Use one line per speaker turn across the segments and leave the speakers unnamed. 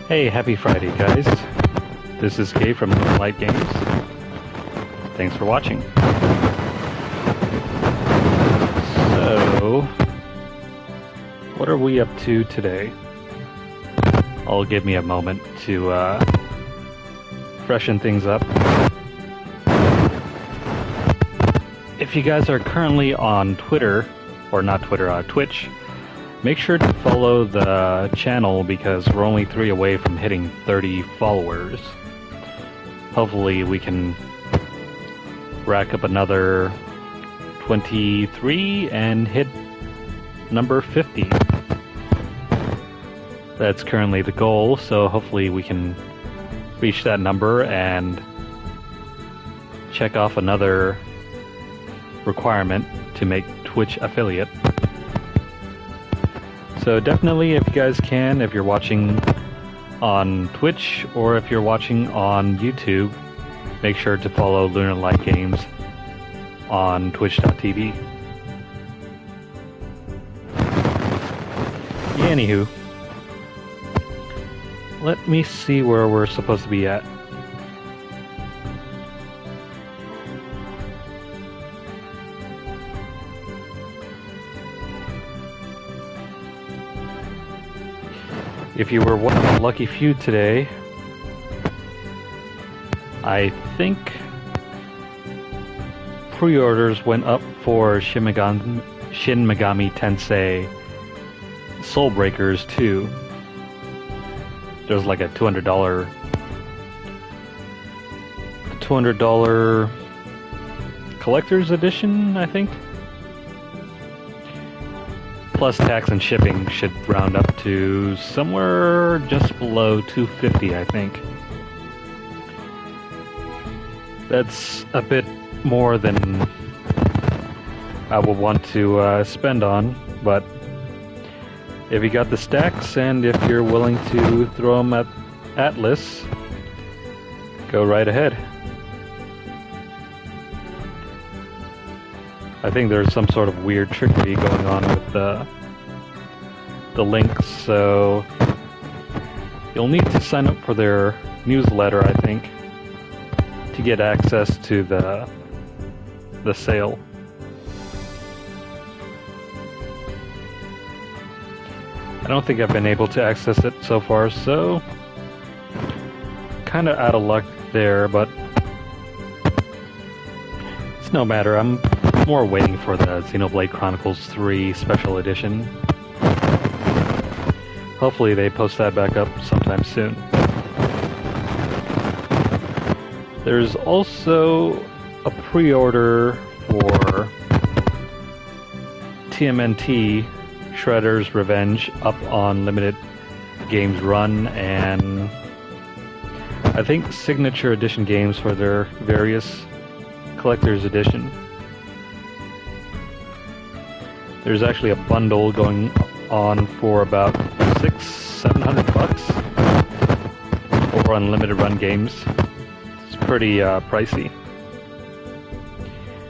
Hey, happy Friday, guys. This is Gabe from Lunarlight Games. Thanks for watching. So, what are we up to today? I'll give me a moment to freshen things up. If you guys are currently on Twitter, or not Twitter, Twitch, make sure to follow the channel because we're only 3 away from hitting 30 followers. Hopefully we can rack up another 23 and hit number 50. That's currently the goal, so hopefully we can reach that number and check off another requirement to make Twitch affiliate. So definitely, if you guys can, if you're watching on Twitch or if you're watching on YouTube, make sure to follow Lunarlight Games on twitch.tv. Anywho, let me see where we're supposed to be at. If you were one of the lucky few today, I think pre-orders went up for Shin Megami Tensei Soulbreakers 2. There's like a $200 collector's edition, I think. Plus tax and shipping should round up to somewhere just below $250, I think. That's a bit more than I would want to spend on, but if you got the stacks and if you're willing to throw them at Atlas, go right ahead. I think there's some sort of weird trickery going on with the links, so you'll need to sign up for their newsletter, I think, to get access to the sale. I don't think I've been able to access it so far, so kind of out of luck there, but it's no matter. I'm more waiting for the Xenoblade Chronicles 3 Special Edition. Hopefully they post that back up sometime soon. There's also a pre-order for TMNT Shredder's Revenge up on Limited Games Run and I think Signature Edition games for their various Collector's Edition. There's actually a bundle going on for about $600-700 over on Limited Run games. It's pretty pricey.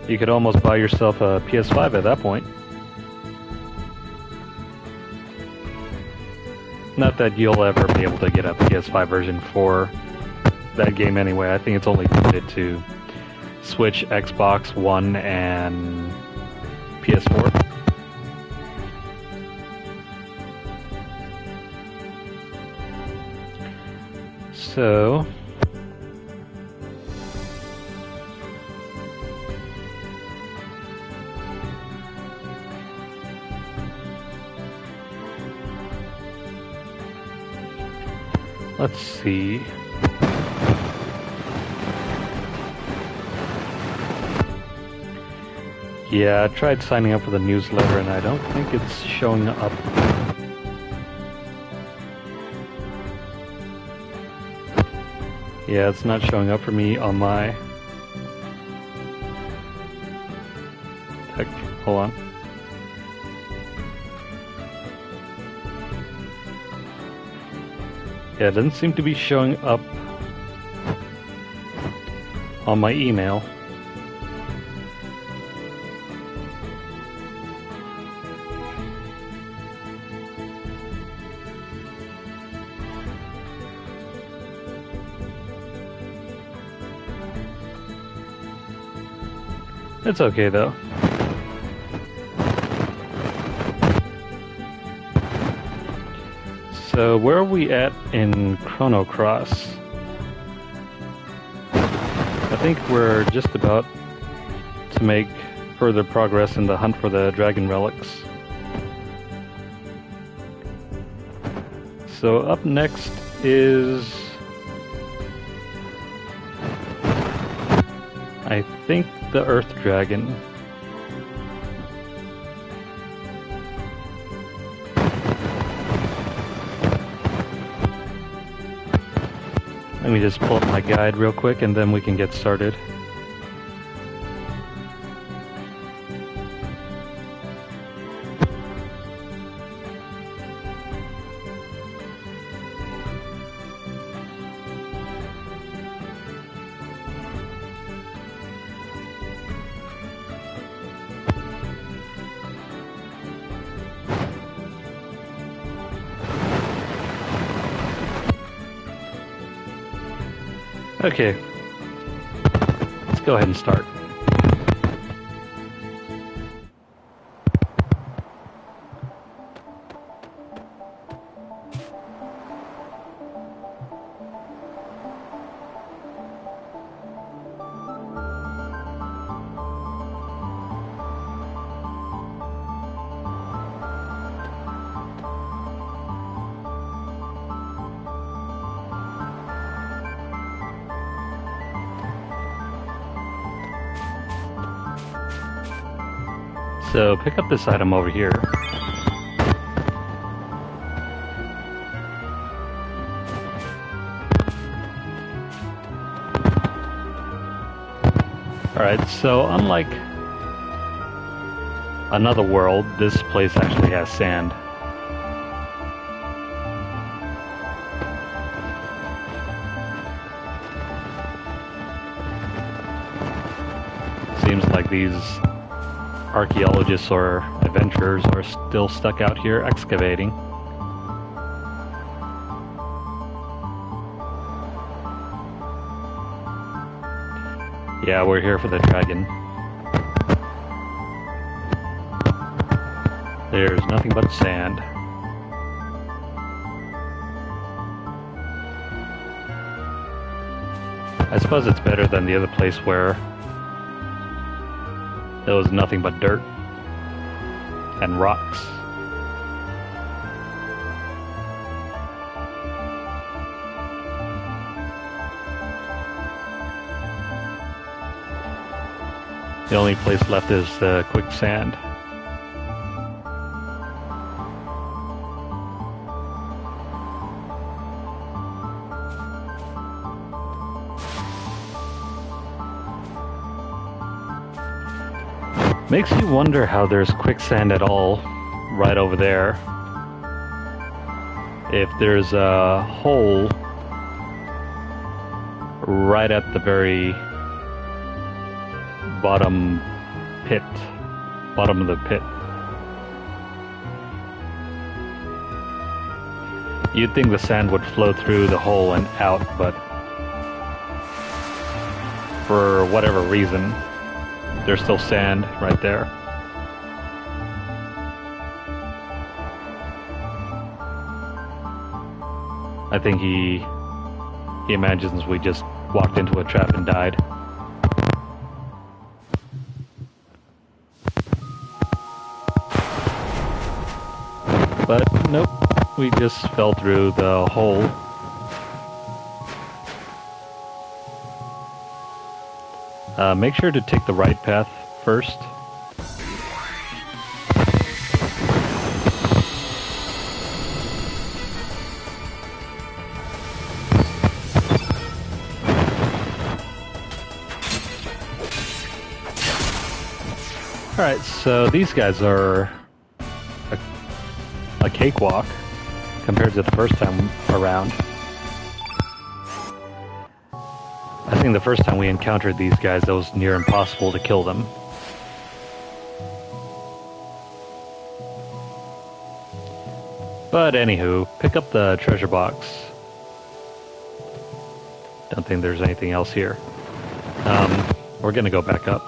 You could almost buy yourself a PS5 at that point. Not that you'll ever be able to get a PS5 version for that game anyway. I think it's only limited to Switch, Xbox One, and PS4. So, let's see. Yeah, I tried signing up for the newsletter and I don't think it's showing up. Yeah, it's not showing up for me on my... Heck, hold on. Yeah, it doesn't seem to be showing up on my email. It's okay though. So where are we at in Chrono Cross? I think we're just about to make further progress in the hunt for the dragon relics. So up next is, I think, the Earth Dragon. Let me just pull up my guide real quick and then we can get started. Okay, let's go ahead and start. So pick up this item over here. Alright, so unlike another world, this place actually has sand. Seems like these archaeologists or adventurers are still stuck out here excavating. Yeah, we're here for the dragon. There's nothing but sand. I suppose it's better than the other place where there was nothing but dirt and rocks. The only place left is quicksand. Makes you wonder how there's quicksand at all right over there. If there's a hole right at the very bottom of the pit. You'd think the sand would flow through the hole and out, but for whatever reason, there's still sand right there. I think he imagines we just walked into a trap and died. But nope, we just fell through the hole. Make sure to take the right path first. Alright, so these guys are a cakewalk compared to the first time around. I think the first time we encountered these guys, it was near impossible to kill them. But anywho, pick up the treasure box. Don't think there's anything else here. We're gonna go back up.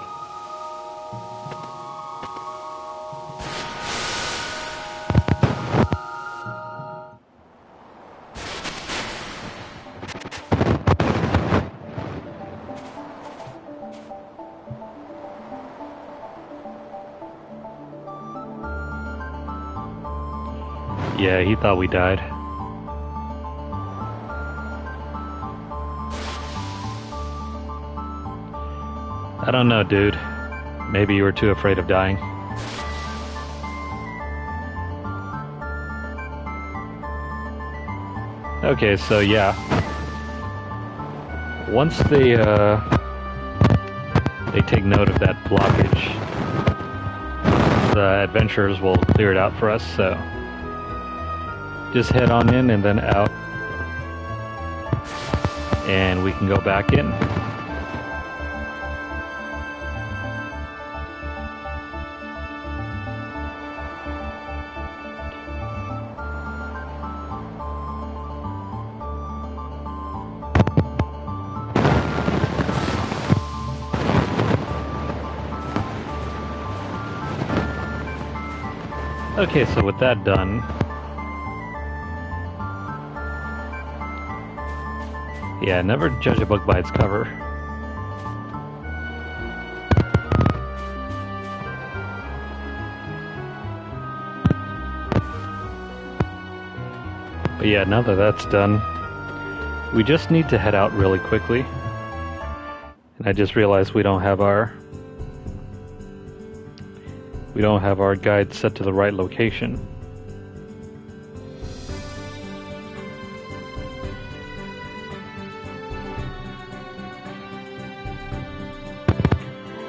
Yeah, he thought we died. I don't know, dude. Maybe you were too afraid of dying. Okay, so yeah. Once they take note of that blockage, the adventurers will clear it out for us, so just head on in and then out, and we can go back in. Okay, so with that done, yeah, never judge a book by its cover. But yeah, now that that's done, we just need to head out really quickly. And I just realized we don't have our guide set to the right location.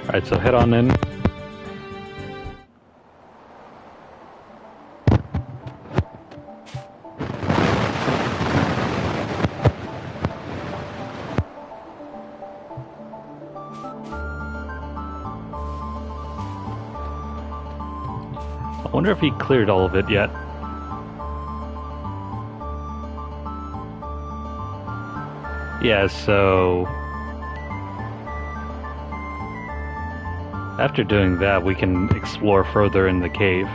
Alright, so head on in. I wonder if he cleared all of it yet. Yeah, so after doing that, we can explore further in the cave.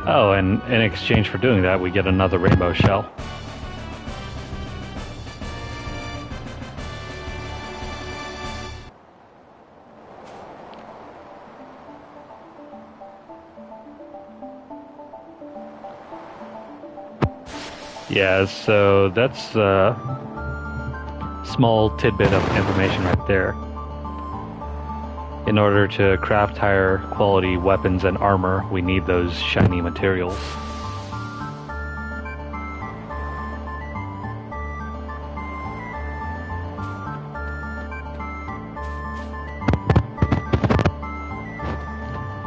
Oh, and in exchange for doing that, we get another rainbow shell. Yeah, so that's a small tidbit of information right there. In order to craft higher quality weapons and armor, we need those shiny materials.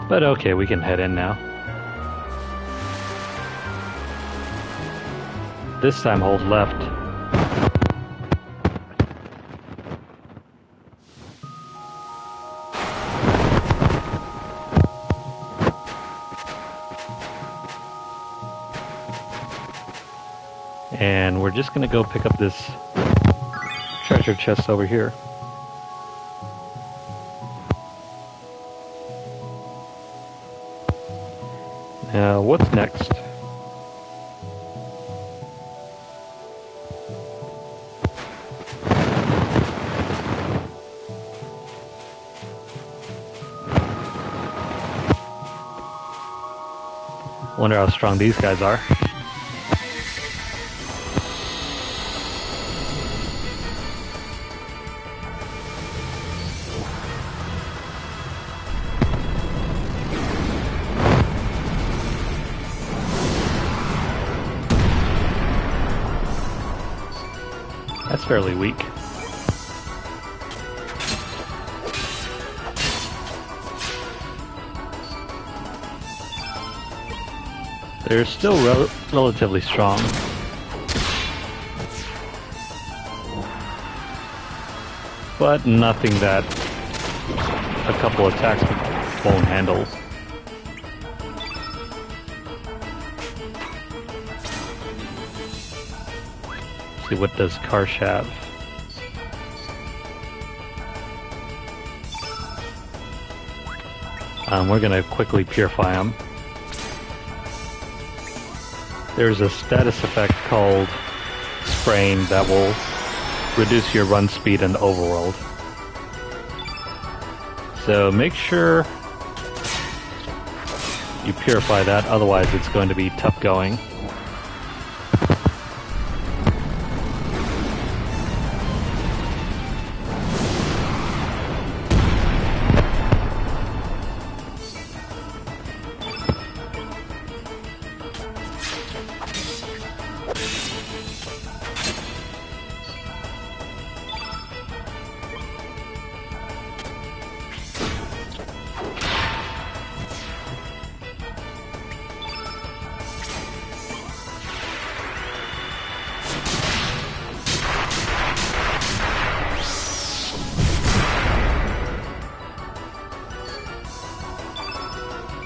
But okay, we can head in now. This time hold left. And we're just gonna go pick up this treasure chest over here. Now, what's next? Wonder how strong these guys are. That's fairly weak. They're still relatively strong. But nothing that a couple attacks won't handle. See, what does Karsh have? We're gonna quickly purify him. There's a status effect called Spraying that will reduce your run speed in the overworld. So make sure you purify that, otherwise it's going to be tough going.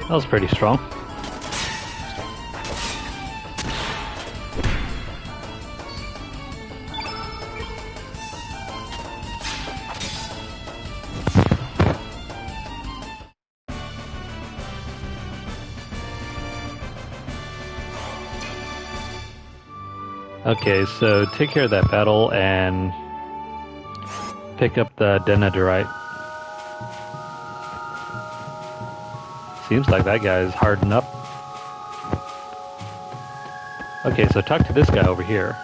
That was pretty strong. Okay, so take care of that battle and pick up the denadorite. Seems like that guy is hardened up. Okay, so talk to this guy over here.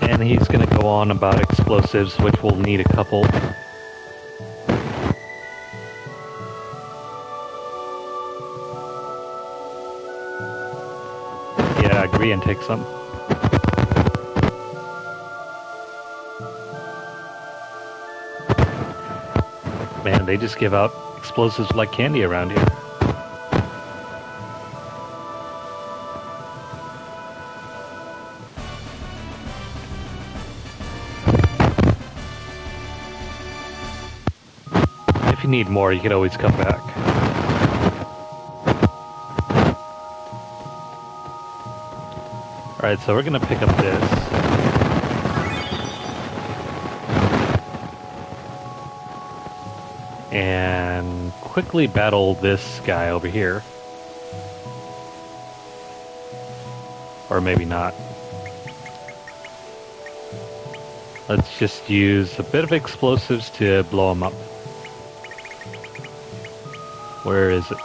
And he's going to go on about explosives, which we'll need a couple. Yeah, agree and take some. Man, they just give out explosives like candy around here. If you need more, you can always come back. Alright, so we're gonna pick up this. And quickly battle this guy over here. Or maybe not. Let's just use a bit of explosives to blow him up. Where is it?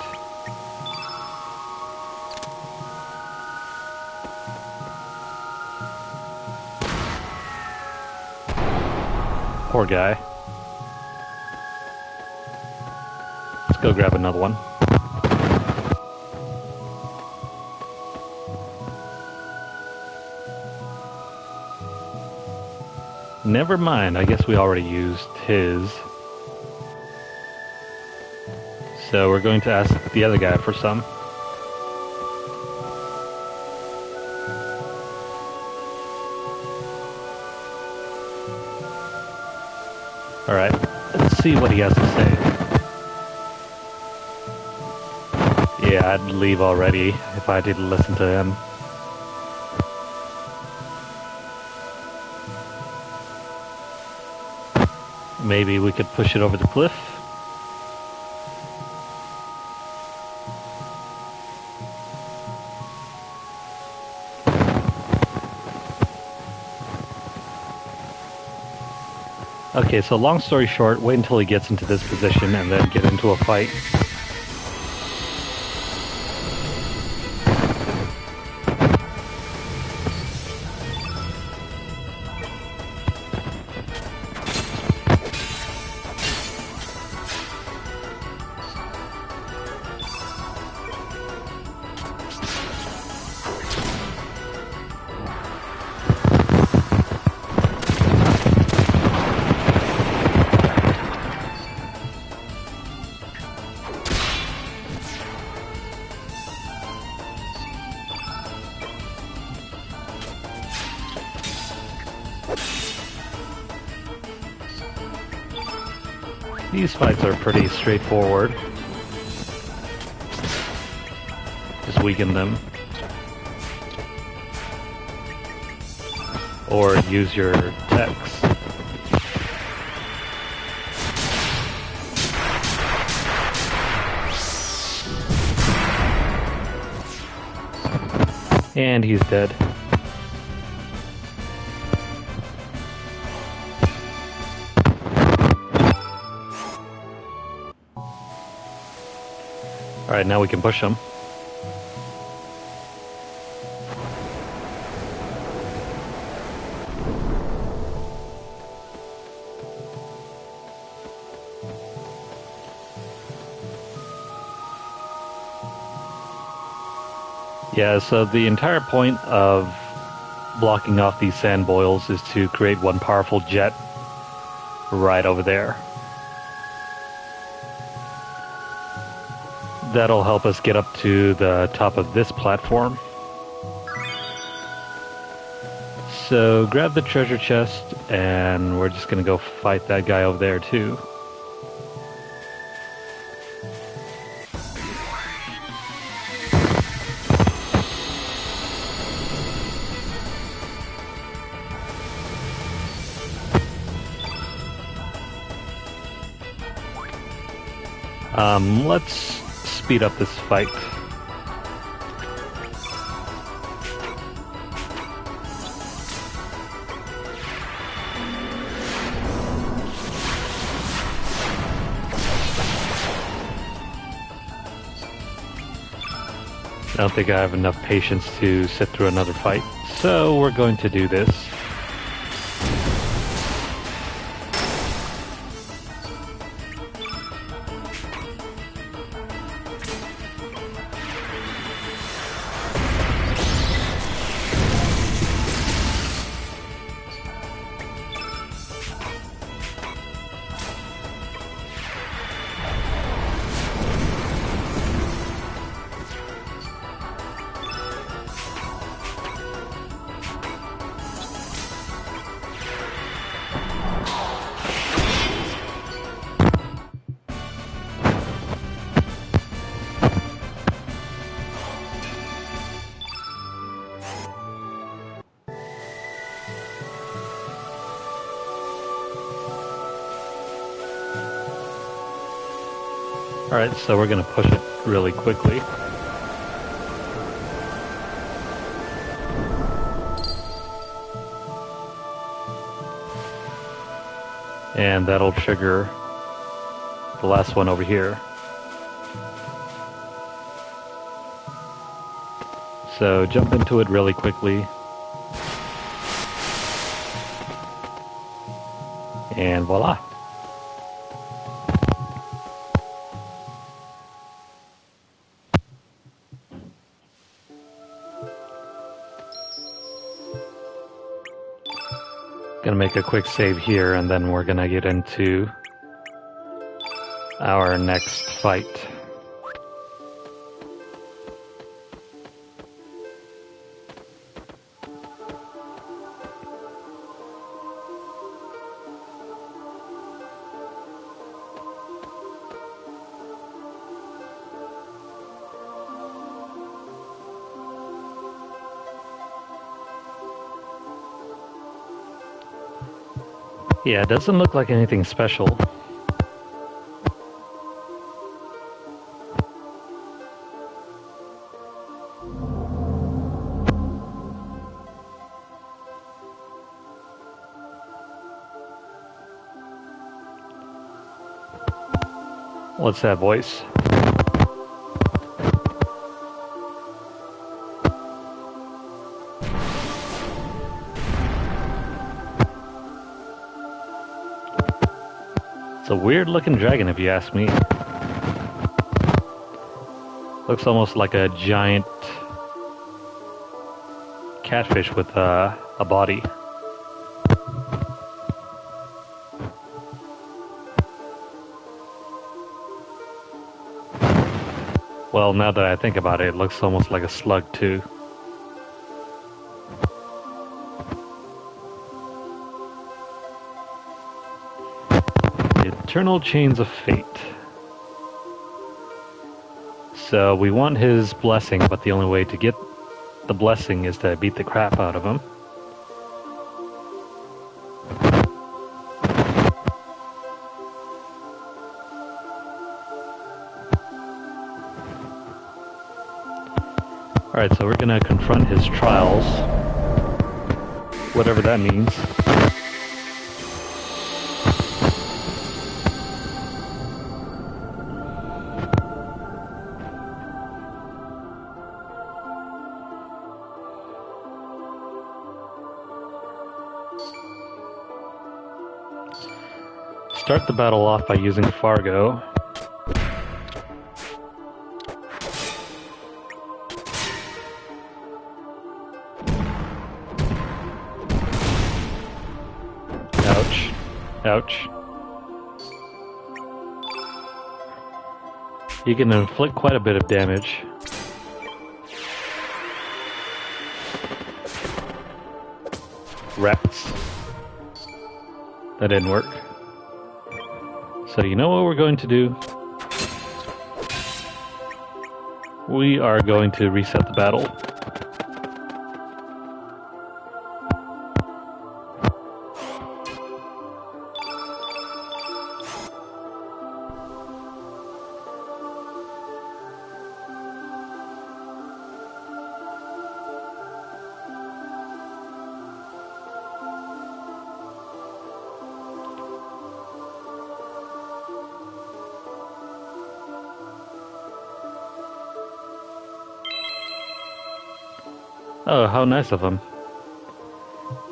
Poor guy. Let's go grab another one. Never mind, I guess we already used his. So we're going to ask the other guy for some. Alright, let's see what he has to say. Yeah, I'd leave already if I didn't listen to him. Maybe we could push it over the cliff. Okay, so long story short, wait until he gets into this position and then get into a fight. These fights are pretty straightforward. Just weaken them. Or use your techs. And he's dead. Alright, now we can push him. Yeah, so the entire point of blocking off these sand boils is to create one powerful jet right over there. That'll help us get up to the top of this platform. So grab the treasure chest, and we're just gonna go fight that guy over there too. Let's speed up this fight. I don't think I have enough patience to sit through another fight, so we're going to do this. Alright, so we're going to push it really quickly. And that'll trigger the last one over here. So jump into it really quickly. And voila! Gonna make a quick save here, and then we're gonna get into our next fight. Yeah, it doesn't look like anything special. What's that voice? It's a weird looking dragon, if you ask me. Looks almost like a giant catfish with a body. Well, now that I think about it, it looks almost like a slug too. Eternal Chains of Fate. So we want his blessing, but the only way to get the blessing is to beat the crap out of him. Alright, so we're gonna confront his trials. Whatever that means. Start the battle off by using Fargo. Ouch. Ouch. You can inflict quite a bit of damage. Rats. That didn't work. So you know what we're going to do? We are going to reset the battle. Oh, how nice of him.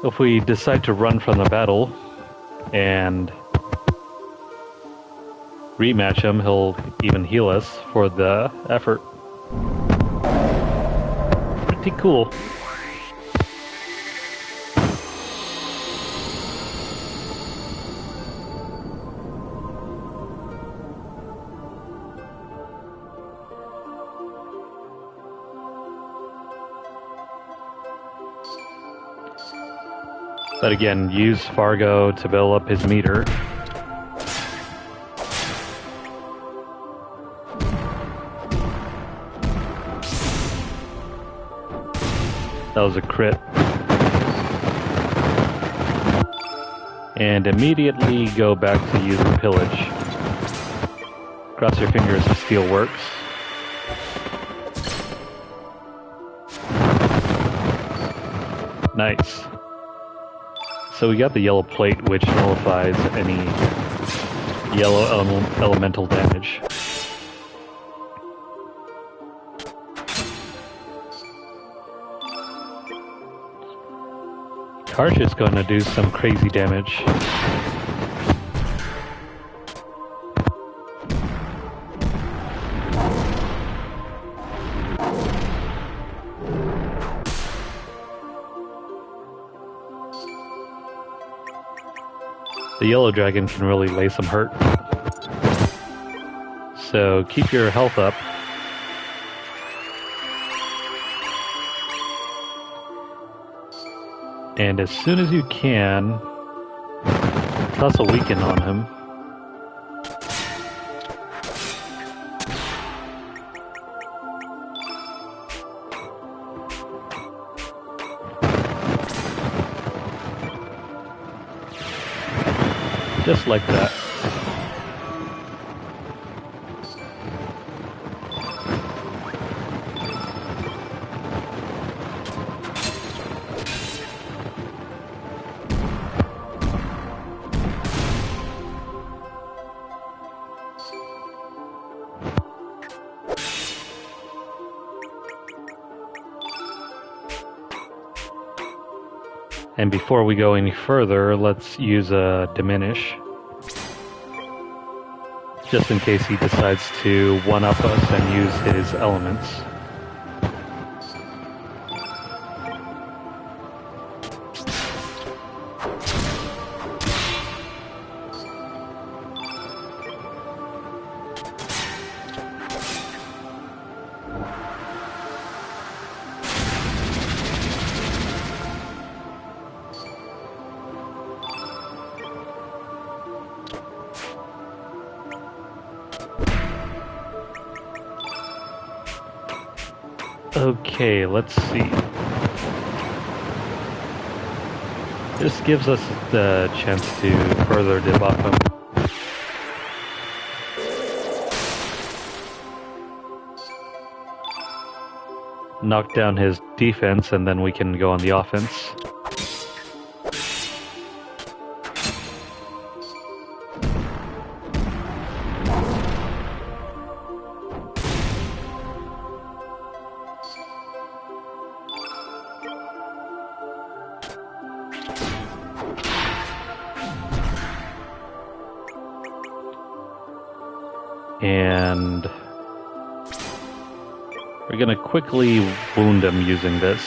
If we decide to run from the battle and rematch him, he'll even heal us for the effort. Pretty cool. But again, use Fargo to build up his meter. That was a crit. And immediately go back to using Pillage. Cross your fingers if steel works. Nice. So we got the yellow plate, which nullifies any yellow elemental damage. Karsh is going to do some crazy damage. The yellow dragon can really lay some hurt. So keep your health up. And as soon as you can, toss a weaken on him. Just like that. And before we go any further, let's use a diminish. Just in case he decides to one-up us and use his elements. Okay, let's see. This gives us the chance to further debuff him. knock down his defense, and then we can go on the offense. And we're gonna quickly wound him using this.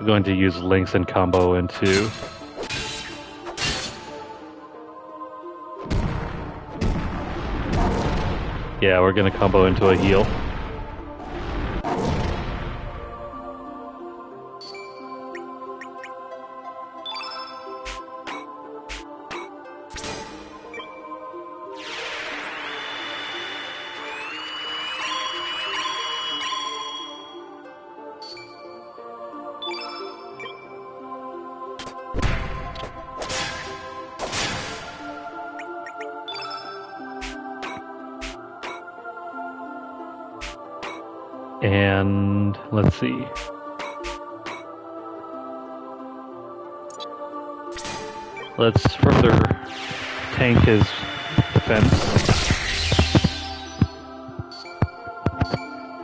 We're going to use links and combo into yeah, we're gonna combo into a heal. And let's see. Let's further tank his defense.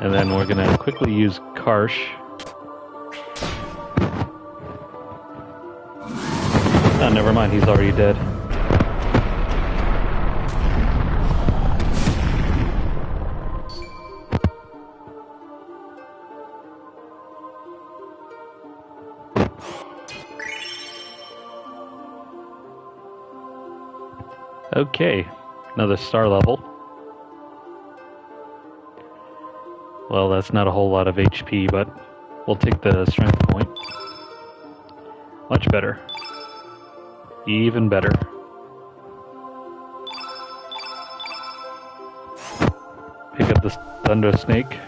And then we're gonna quickly use Karsh. Oh, never mind, he's already dead. Okay, another star level. Well, that's not a whole lot of HP, but we'll take the strength point. Much better. Even better. Pick up this Thunder Snake.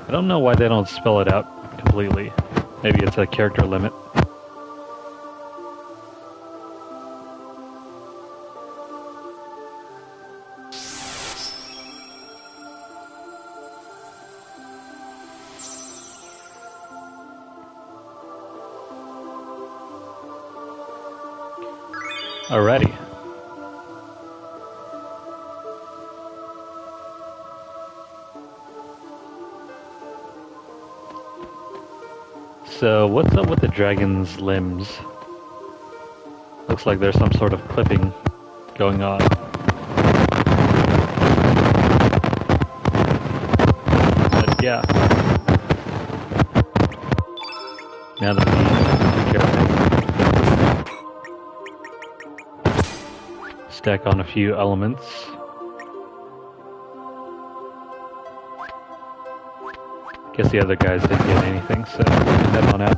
I don't know why they don't spell it out completely. Maybe it's a character limit. Alrighty. So, what's up with the dragon's limbs? Looks like there's some sort of clipping going on. But yeah. Now that we take care of it. Stack on a few elements. Guess the other guys didn't get anything, so head on out.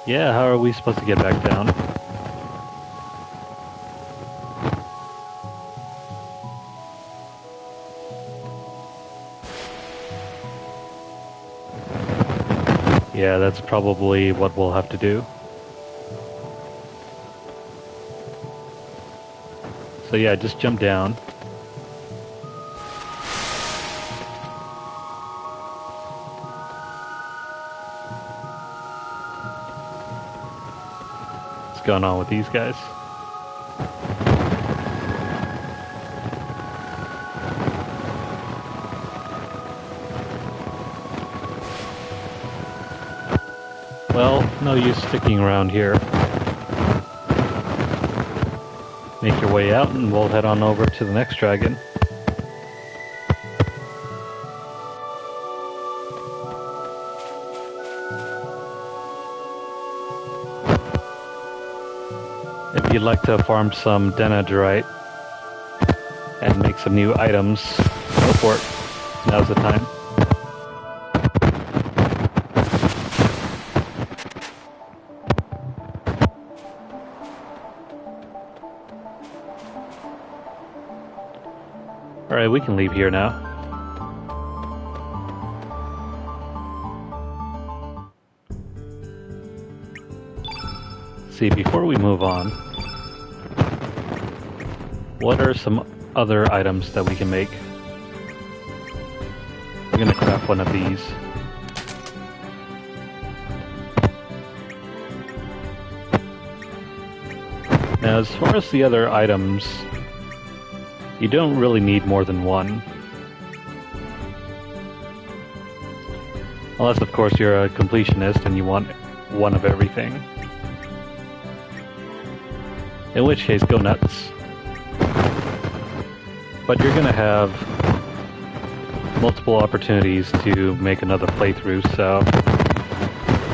Yeah, how are we supposed to get back down? Yeah, that's probably what we'll have to do. So yeah, just jump down. What's going on with these guys? Well, no use sticking around here. Make your way out and we'll head on over to the next dragon. If you'd like to farm some Denadrite and make some new items, go for it. Now's the time. Alright, we can leave here now. See, before we move on, what are some other items that we can make? I'm gonna craft one of these. Now, as far as the other items, you don't really need more than one. Unless, of course, you're a completionist and you want one of everything. In which case, go nuts. But you're gonna have multiple opportunities to make another playthrough, so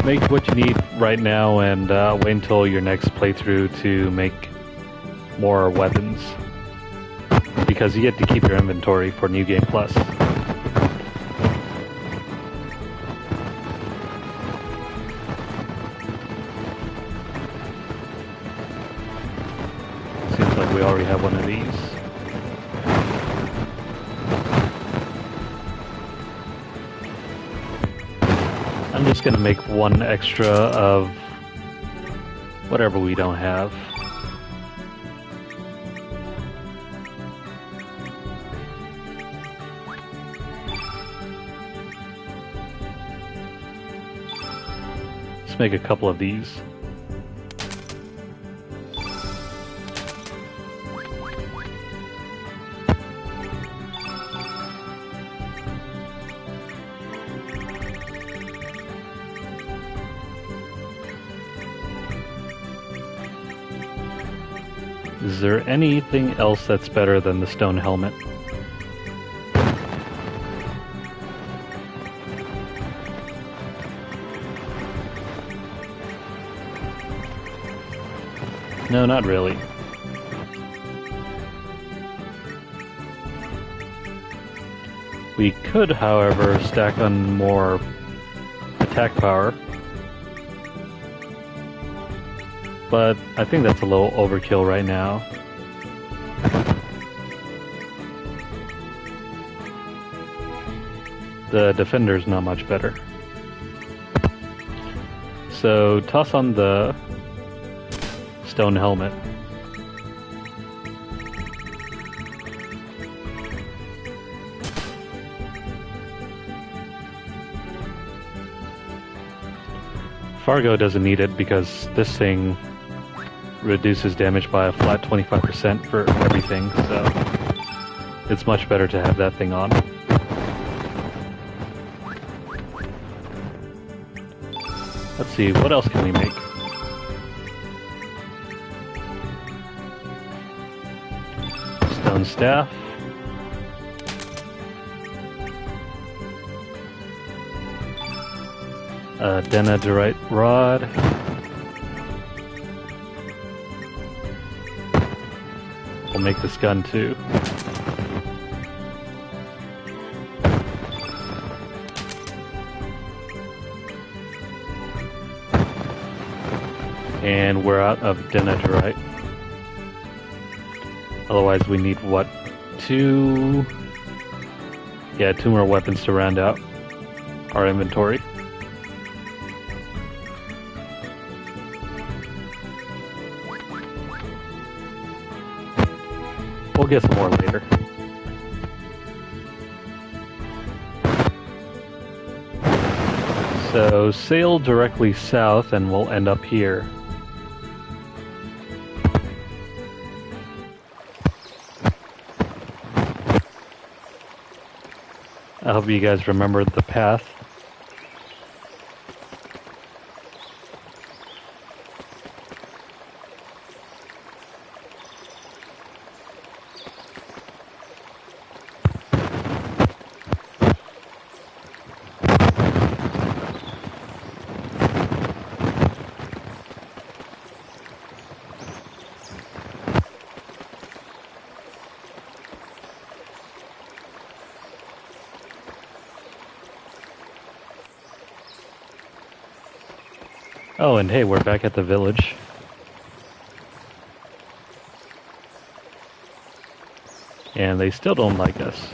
make what you need right now and wait until your next playthrough to make more weapons. Because you get to keep your inventory for New Game Plus. Seems like we already have one of these. I'm just gonna make one extra of whatever we don't have. Let's make a couple of these. Is there anything else that's better than the stone helmet? No, not really. We could, however, stack on more attack power. But I think that's a little overkill right now. The defender's not much better. So toss on the stone helmet. Fargo doesn't need it because this thing reduces damage by a flat 25% for everything, so it's much better to have that thing on. Let's see, what else can we make? Stone staff. Denadorite rod. We'll make this gun too. And we're out of denadorite. Otherwise we need what? Two more weapons to round out our inventory. We'll get some more later. So sail directly south and we'll end up here. I hope you guys remembered the path. Oh, and hey, we're back at the village. And they still don't like us.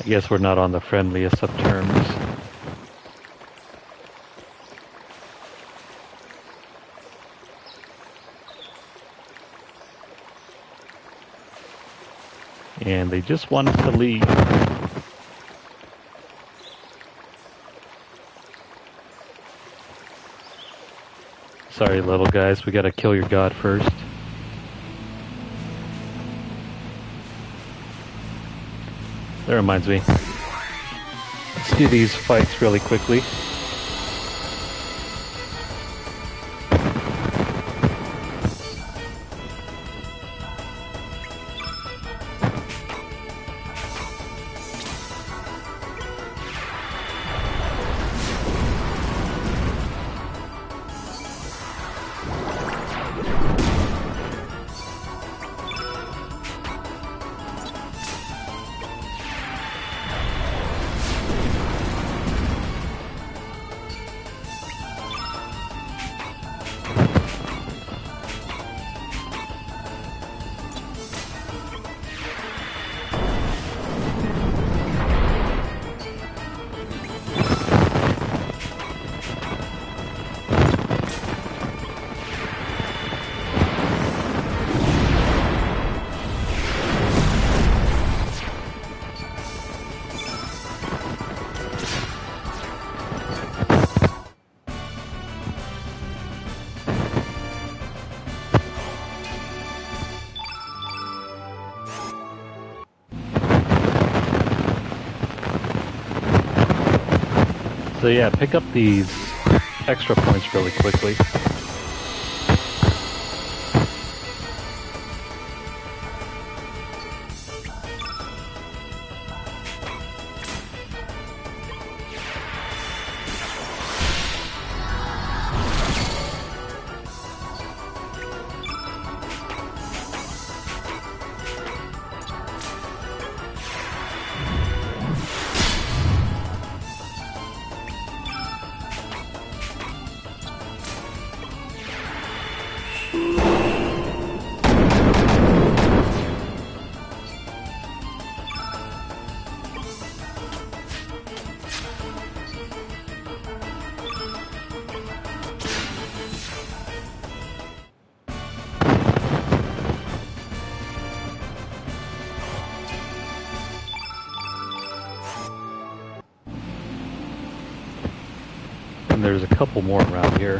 I guess we're not on the friendliest of terms. And they just want us to leave. Sorry, little guys, we gotta kill your god first. That reminds me. Let's do these fights really quickly. So yeah, pick up these extra points really quickly. And there's a couple more around here.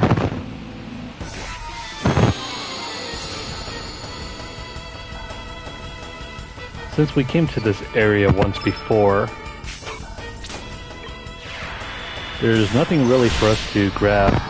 Since we came to this area once before, there's nothing really for us to grab.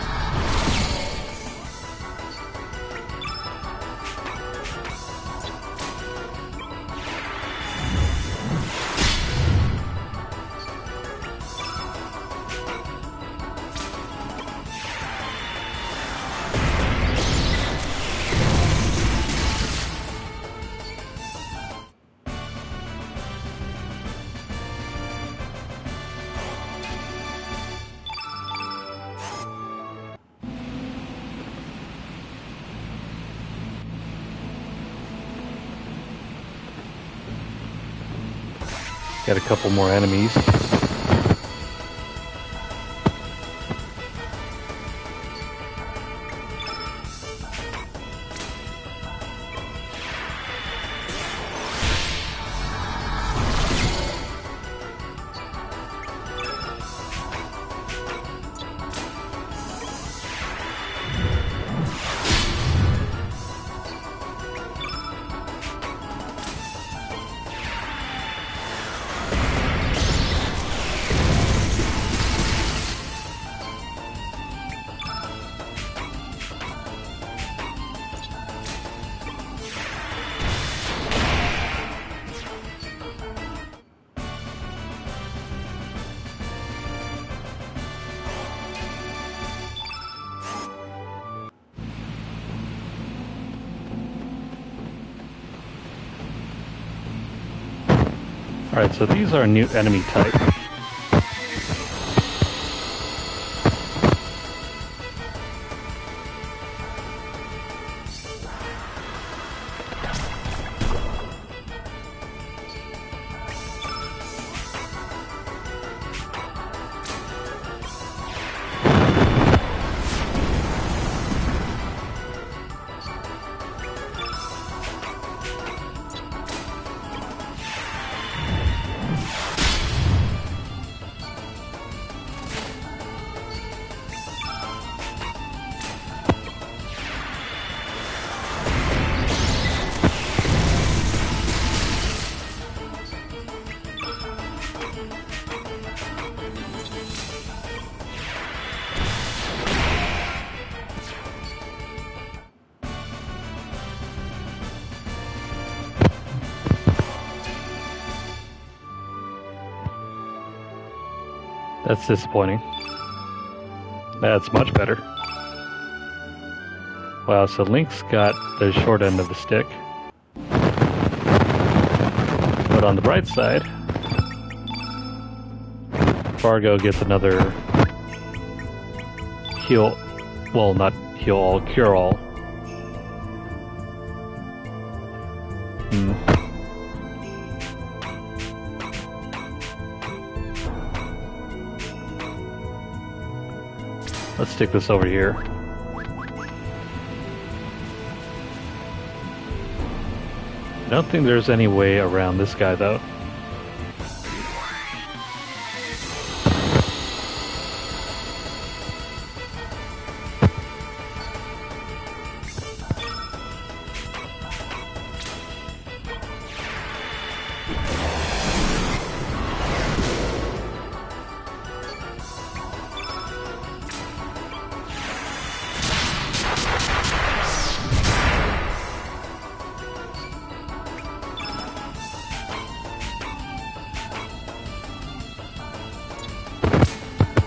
Got a couple more enemies. Alright, so these are a new enemy type. That's disappointing. That's much better. Wow, so Link's got the short end of the stick. But on the bright side, Fargo gets another heal, well, not heal all, cure all. Let's stick this over here. I don't think there's any way around this guy, though.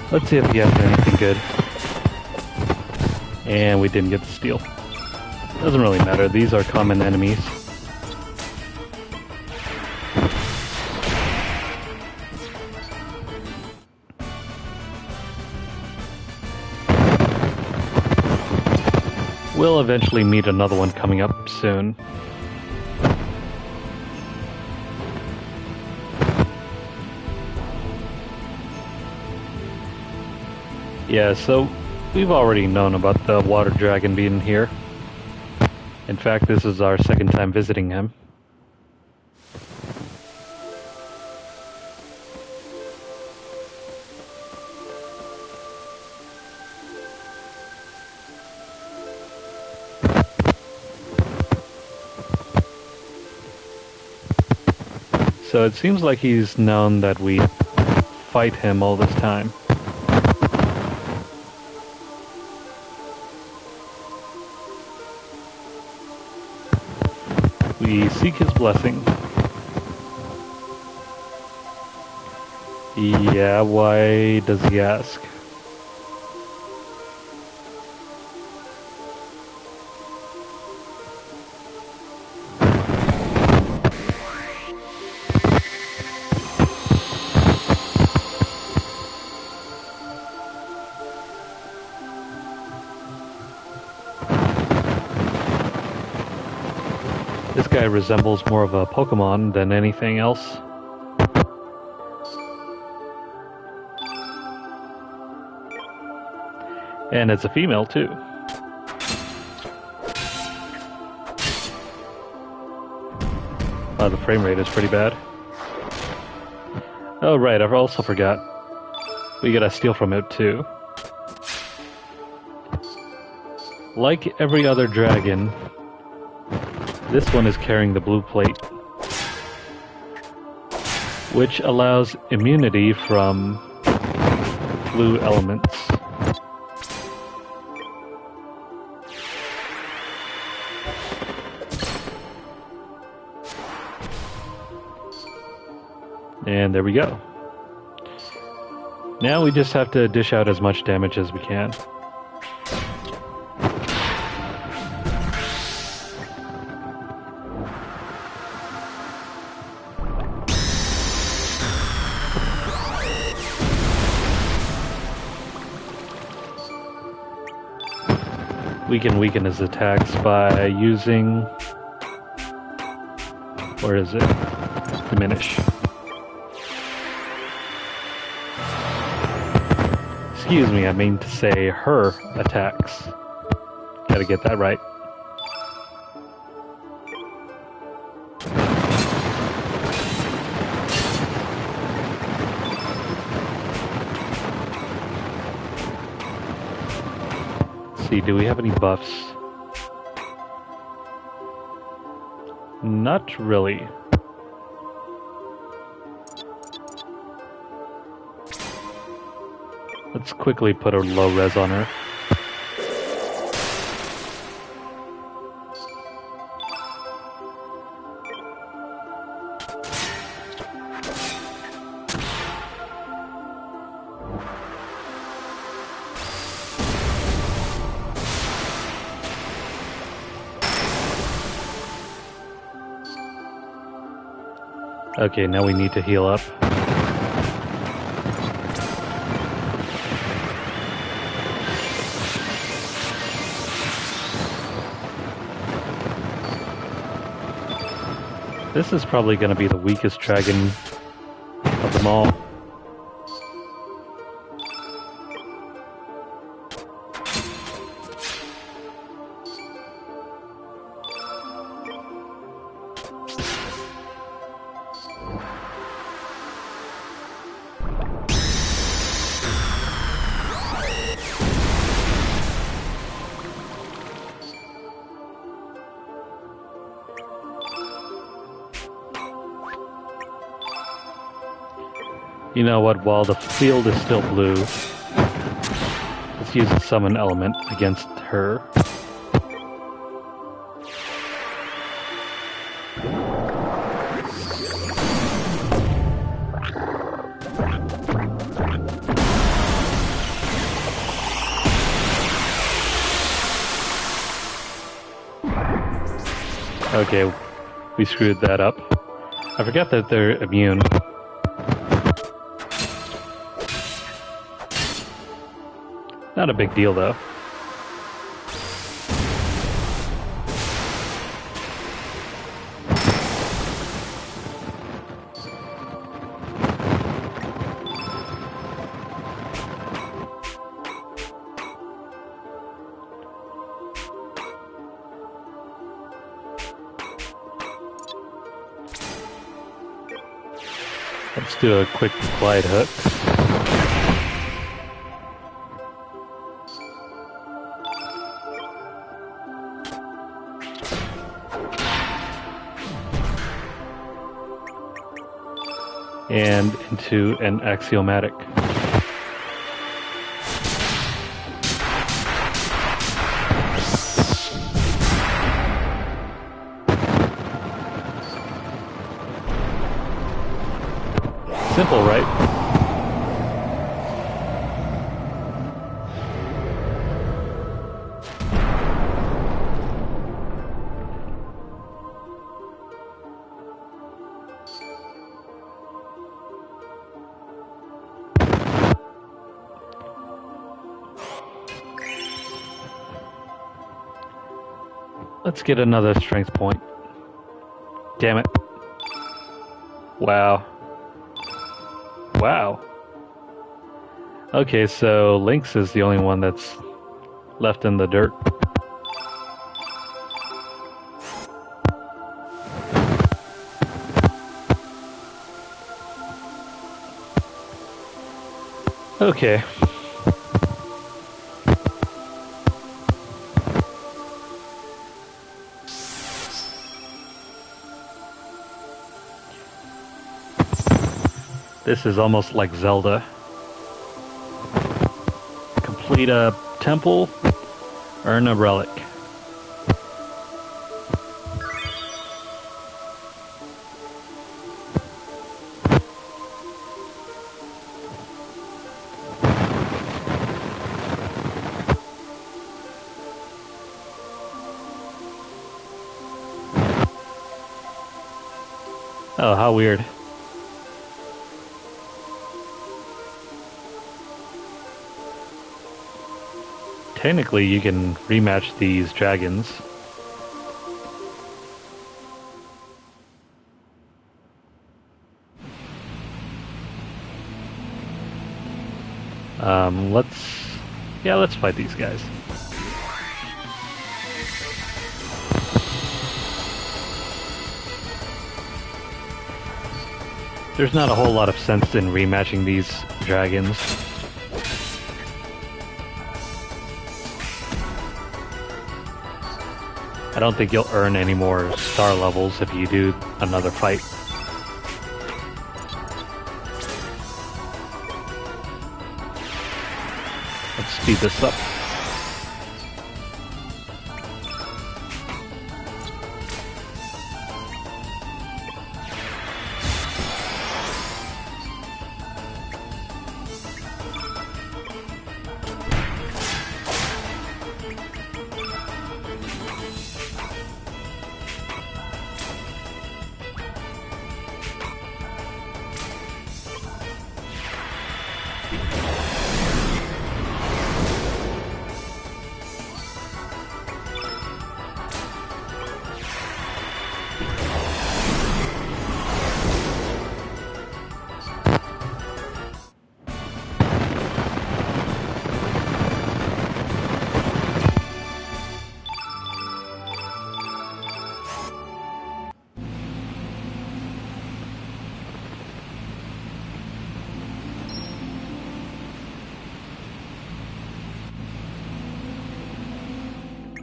Let's see if we have anything good. And we didn't get the steel. Doesn't really matter, these are common enemies. We'll eventually meet another one coming up soon. Yeah, so we've already known about the water dragon being here. In fact, this is our second time visiting him. So it seems like he's known that we fight him all this time. We seek his blessing. Yeah, why does he ask? This guy resembles more of a Pokemon than anything else. And it's a female too. Wow, the frame rate is pretty bad. Oh right, I also forgot. We gotta steal from it too. Like every other dragon, this one is carrying the blue plate, which allows immunity from blue elements. And there we go. Now we just have to dish out as much damage as we can. We can weaken his attacks by using... Where is it? Diminish. Excuse me, I mean to say her attacks. Gotta get that right. Let's see, do we have any buffs? Not really. Let's quickly put a low res on her. Okay, now we need to heal up. This is probably going to be the weakest dragon of them all. You know what, while the field is still blue, let's use the summon element against her. Okay, we screwed that up. I forgot that they're immune. Not a big deal, though. Let's do a quick glide hook. And into an axiomatic. Simple, right? Let's get another strength point. Damn it. Wow. Wow. Okay, so Lynx is the only one that's left in the dirt. Okay. This is almost like Zelda. Complete a temple, earn a relic. Oh, how weird. Technically, you can rematch these dragons. Let's fight these guys. There's not a whole lot of sense in rematching these dragons. I don't think you'll earn any more star levels if you do another fight. Let's speed this up.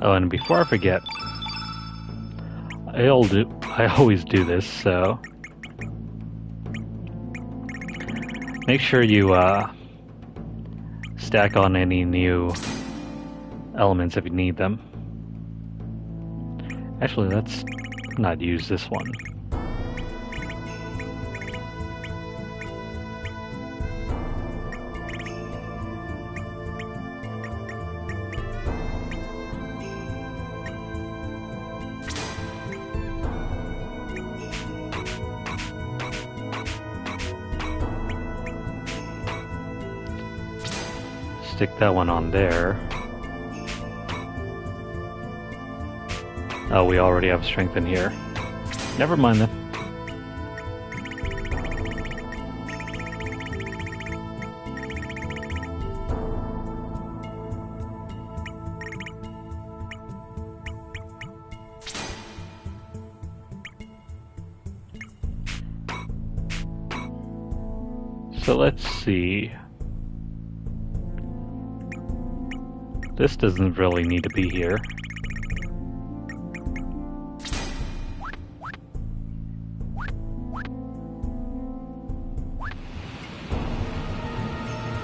Oh, and before I forget, I always do this, so make sure you stack on any new elements if you need them. Actually, let's not use this one. Stick that one on there. Oh, we already have strength in here. Never mind then. So let's see. This doesn't really need to be here.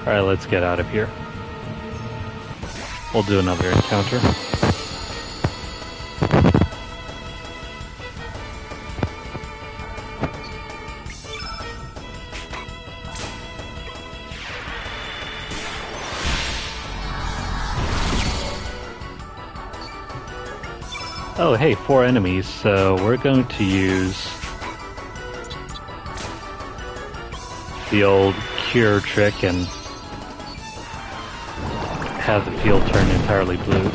Alright, let's get out of here. We'll do another encounter. Oh, hey, 4 enemies, so we're going to use the old cure trick and have the field turn entirely blue.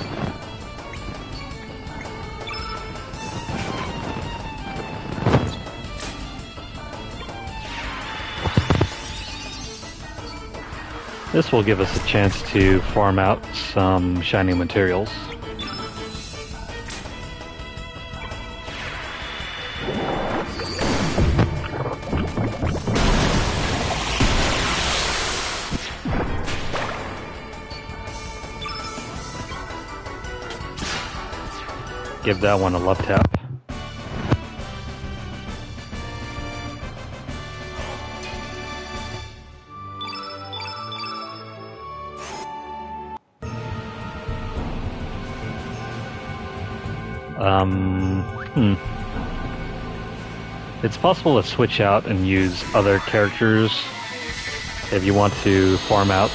This will give us a chance to farm out some shiny materials. Give that one a love tap. It's possible to switch out and use other characters if you want to farm out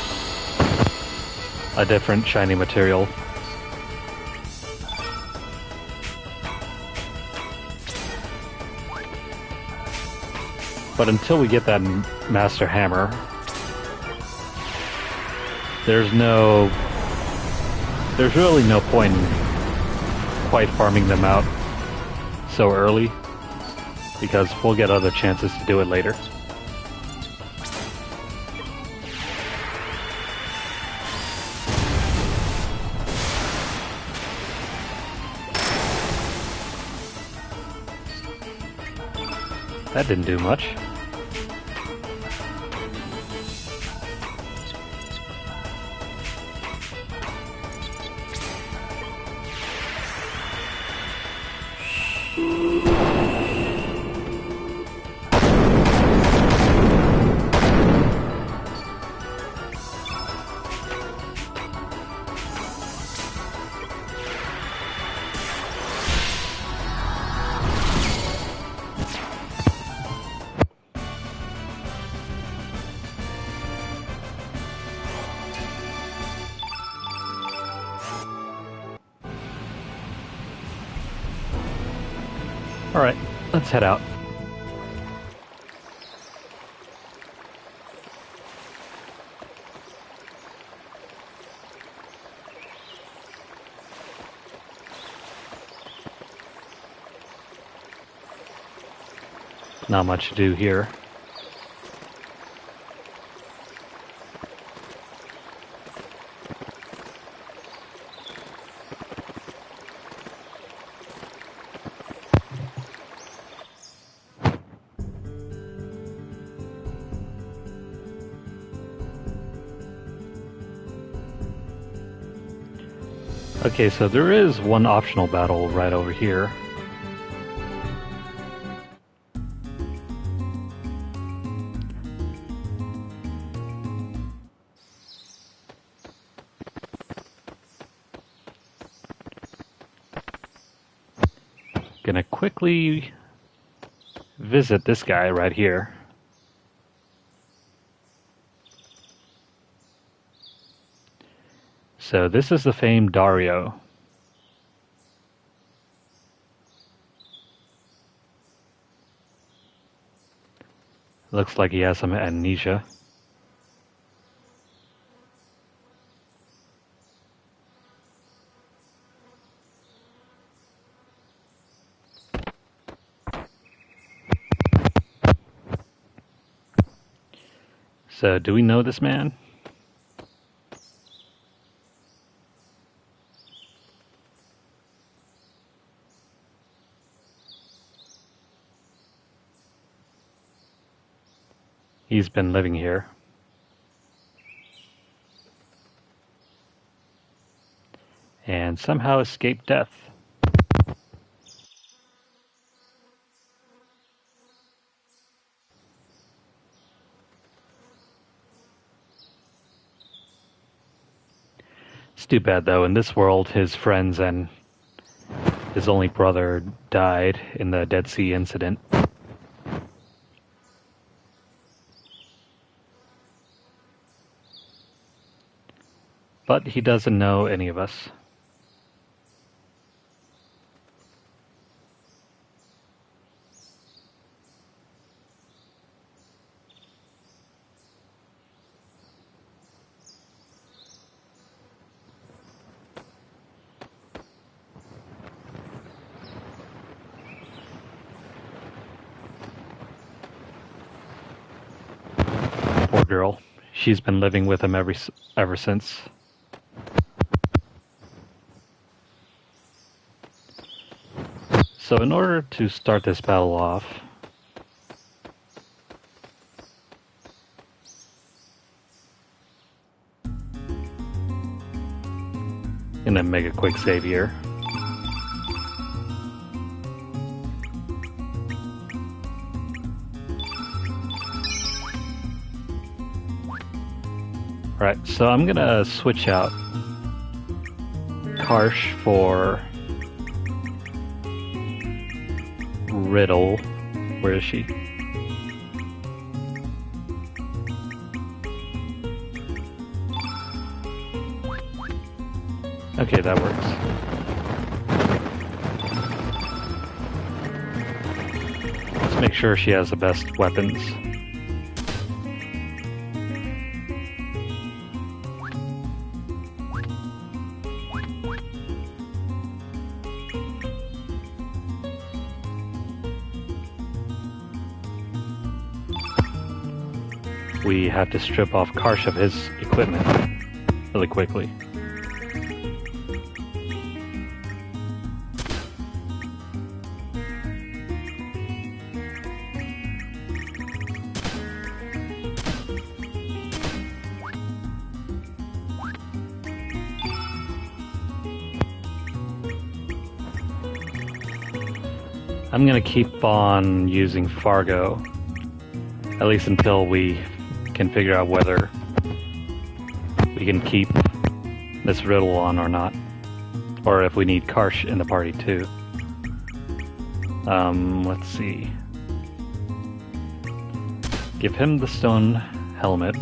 a different shiny material. But until we get that Master Hammer, there's no there's really no point in quite farming them out so early, because we'll get other chances to do it later. That didn't do much. Alright, let's head out. Not much to do here. Okay, so there is one optional battle right over here. Gonna quickly visit this guy right here. So this is the famed Dario. Looks like he has some amnesia. So do we know this man? He's been living here. And somehow escaped death. It's too bad though, in this world his friends and his only brother died in the Dead Sea incident. But he doesn't know any of us. Poor girl. She's been living with him ever since. So in order to start this battle off, I'm gonna make a quick save here. Alright, so I'm gonna switch out Karsh for Riddle. Where is she? Okay, that works. Let's make sure she has the best weapons. we have to strip off Karsh of his equipment really quickly. I'm gonna keep on using Fargo, at least until we can figure out whether we can keep this riddle on or not, or if we need Karsh in the party too. Let's see. Give him the stone helmet.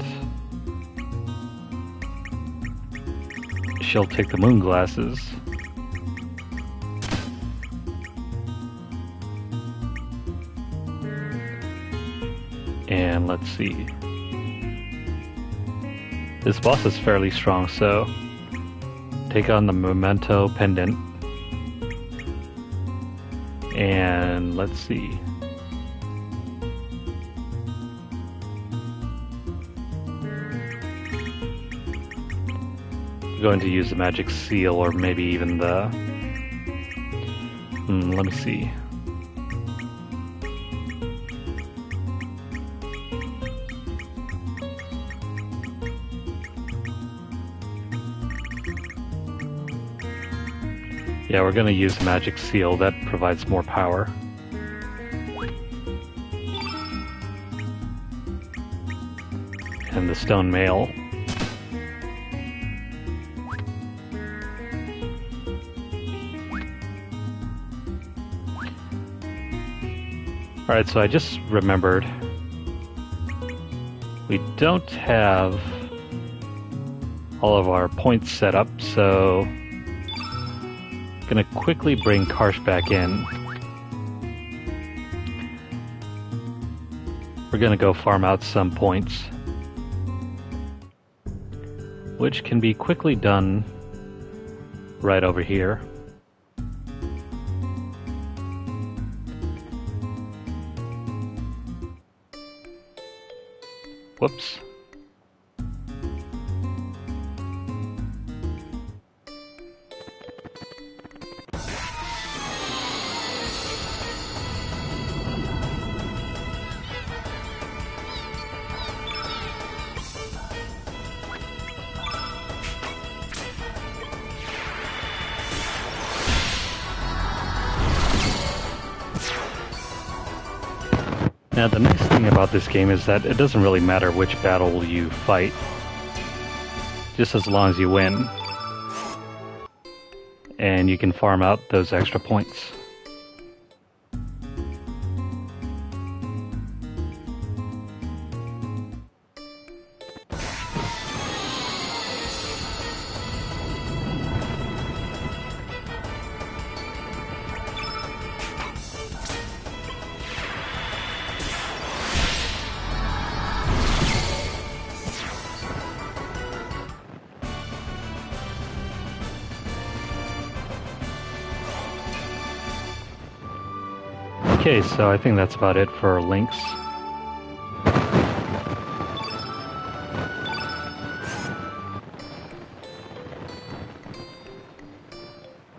She'll take the moon glasses. And let's see. This boss is fairly strong, so take on the memento pendant. And let's see. I'm going to use the magic seal, or maybe even the... let me see. Yeah, we're going to use Magic Seal. That provides more power. And the Stone Mail. Alright, so I just remembered we don't have all of our points set up, so gonna quickly bring Karsh back in. We're gonna go farm out some points, which can be quickly done right over here. Whoops. Now the nice thing about this game is that it doesn't really matter which battle you fight, just as long as you win. And you can farm out those extra points. Okay, so I think that's about it for links.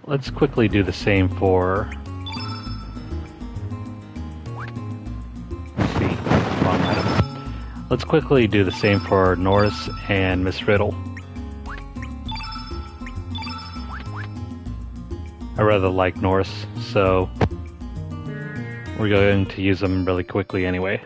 Let's quickly do the same for... Let's see. Wrong item. Let's quickly do the same for Norris and Miss Riddle. I rather like Norris, so we're going to use them really quickly anyway.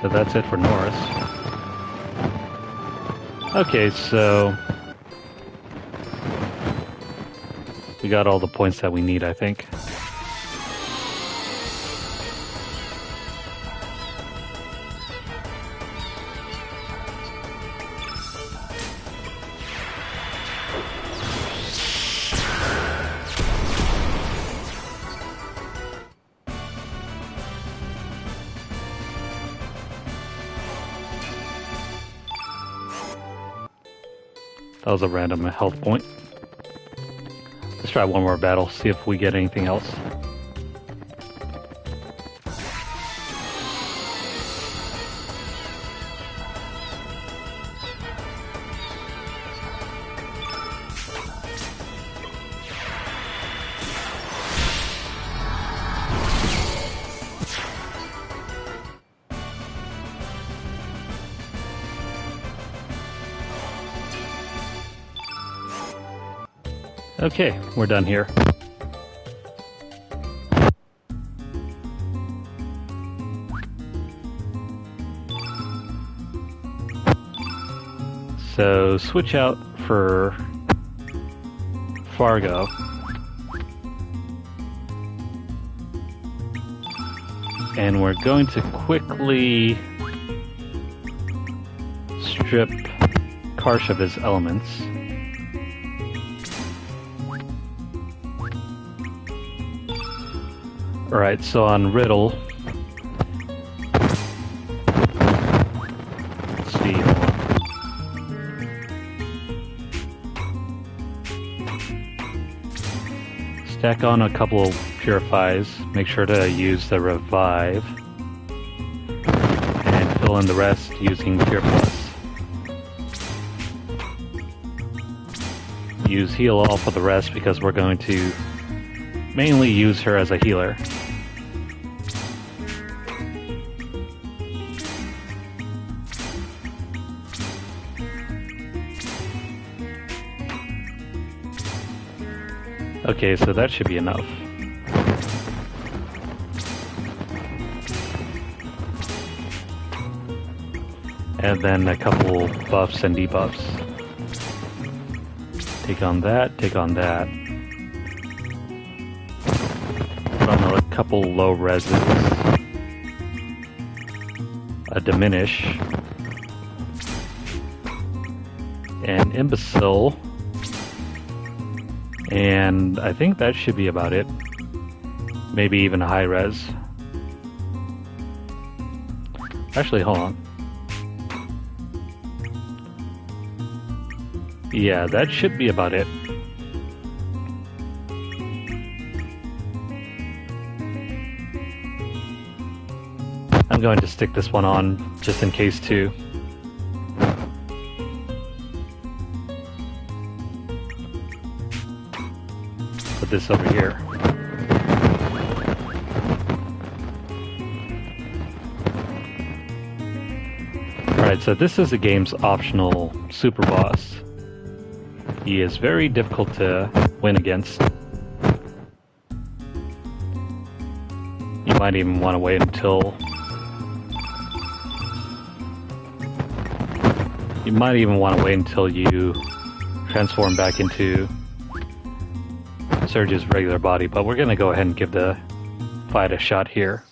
So that's it for Norris. Okay, so we got all the points that we need, I think. That was a random health point. Let's try one more battle, see if we get anything else. Okay, we're done here. So switch out for Fargo. And we're going to quickly strip Karsh of his elements. Alright, so on Riddle, let's see, stack on a couple of purifies, make sure to use the revive, and fill in the rest using Pure Plus. Use heal all for the rest because we're going to mainly use her as a healer. Okay, so that should be enough. And then a couple buffs and debuffs. Take on that, take on that. Run a couple low reses. A diminish. An imbecile. And I think that should be about it. Maybe even a high res. Actually, hold on. Yeah, that should be about it. I'm going to stick this one on just in case too. Put this over here. Alright, so this is the game's optional super boss. He is very difficult to win against. You might even want to wait until... You might even want to wait until you transform back into Surge's regular body, but we're going to go ahead and give the fight a shot here.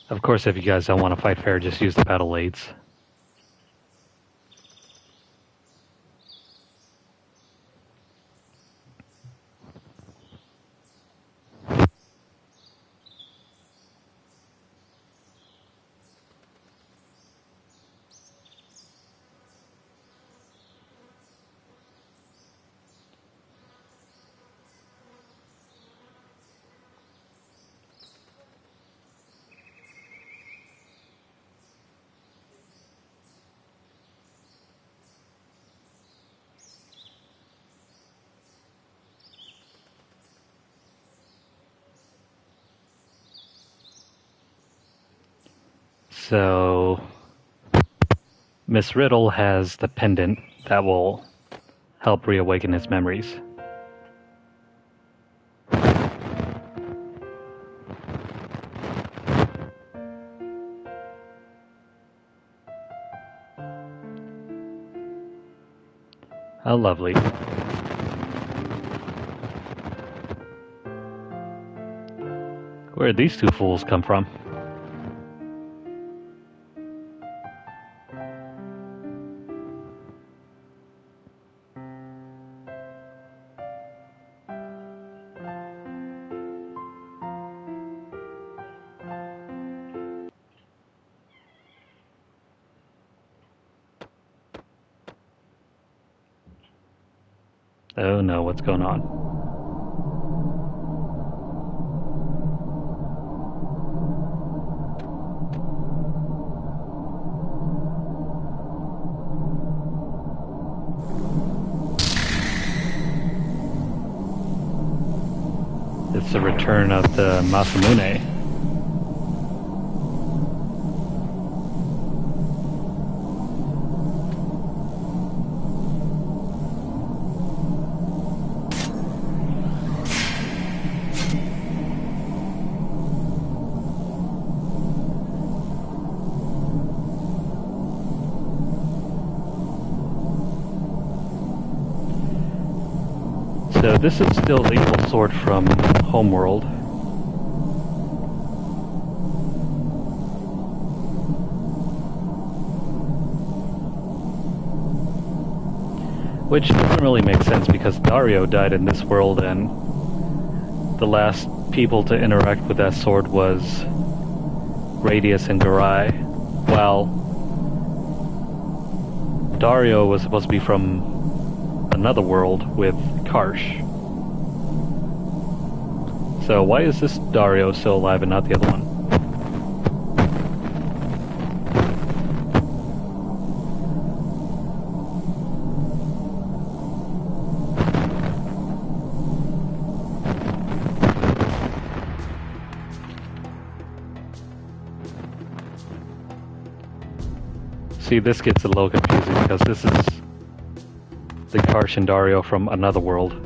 Of course, if you guys don't want to fight fair, just use the battle aids. So, Miss Riddle has the pendant that will help reawaken his memories. How lovely. Where did these two fools come from? Oh no, what's going on? It's the return of the Masamune. So this is still the evil sword from Homeworld. Which doesn't really make sense because Dario died in this world and the last people to interact with that sword was Radius and Garai, while Dario was supposed to be from another world with Karsh. So why is this Dario still alive and not the other one? See, this gets a little confusing because this is the Karsh and Dario from another world.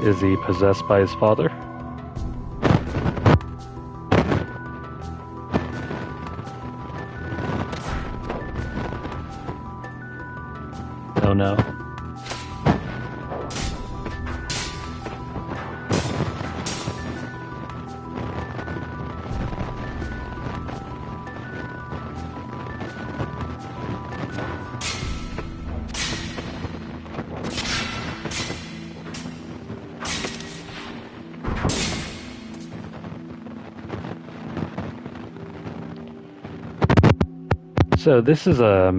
Is he possessed by his father? Oh no. So this is a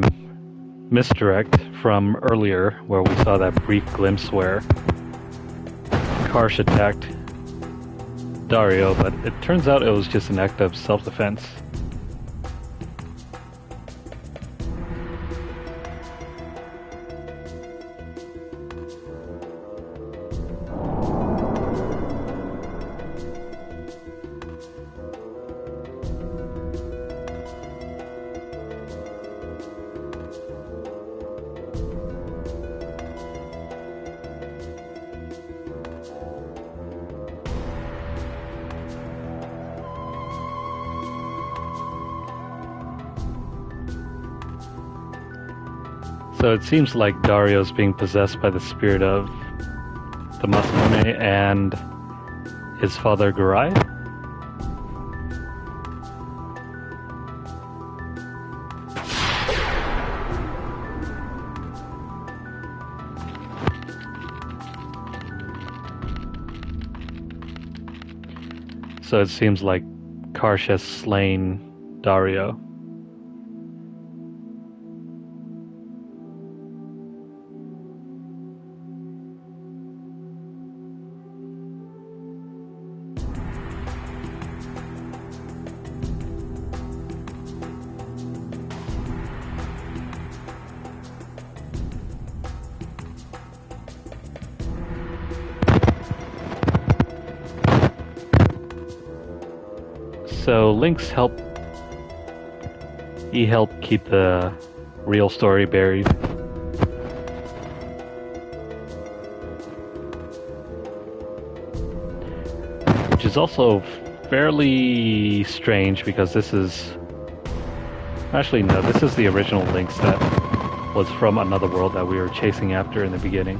misdirect from earlier where we saw that brief glimpse where Karsh attacked Dario, but it turns out it was just an act of self-defense. So it seems like Dario's being possessed by the spirit of the Masamune and his father Garai? So it seems like Karsh has slain Dario. So Link's he helped keep the real story buried. Which is also fairly strange because this is... Actually no, this is the original Link's that was from another world that we were chasing after in the beginning.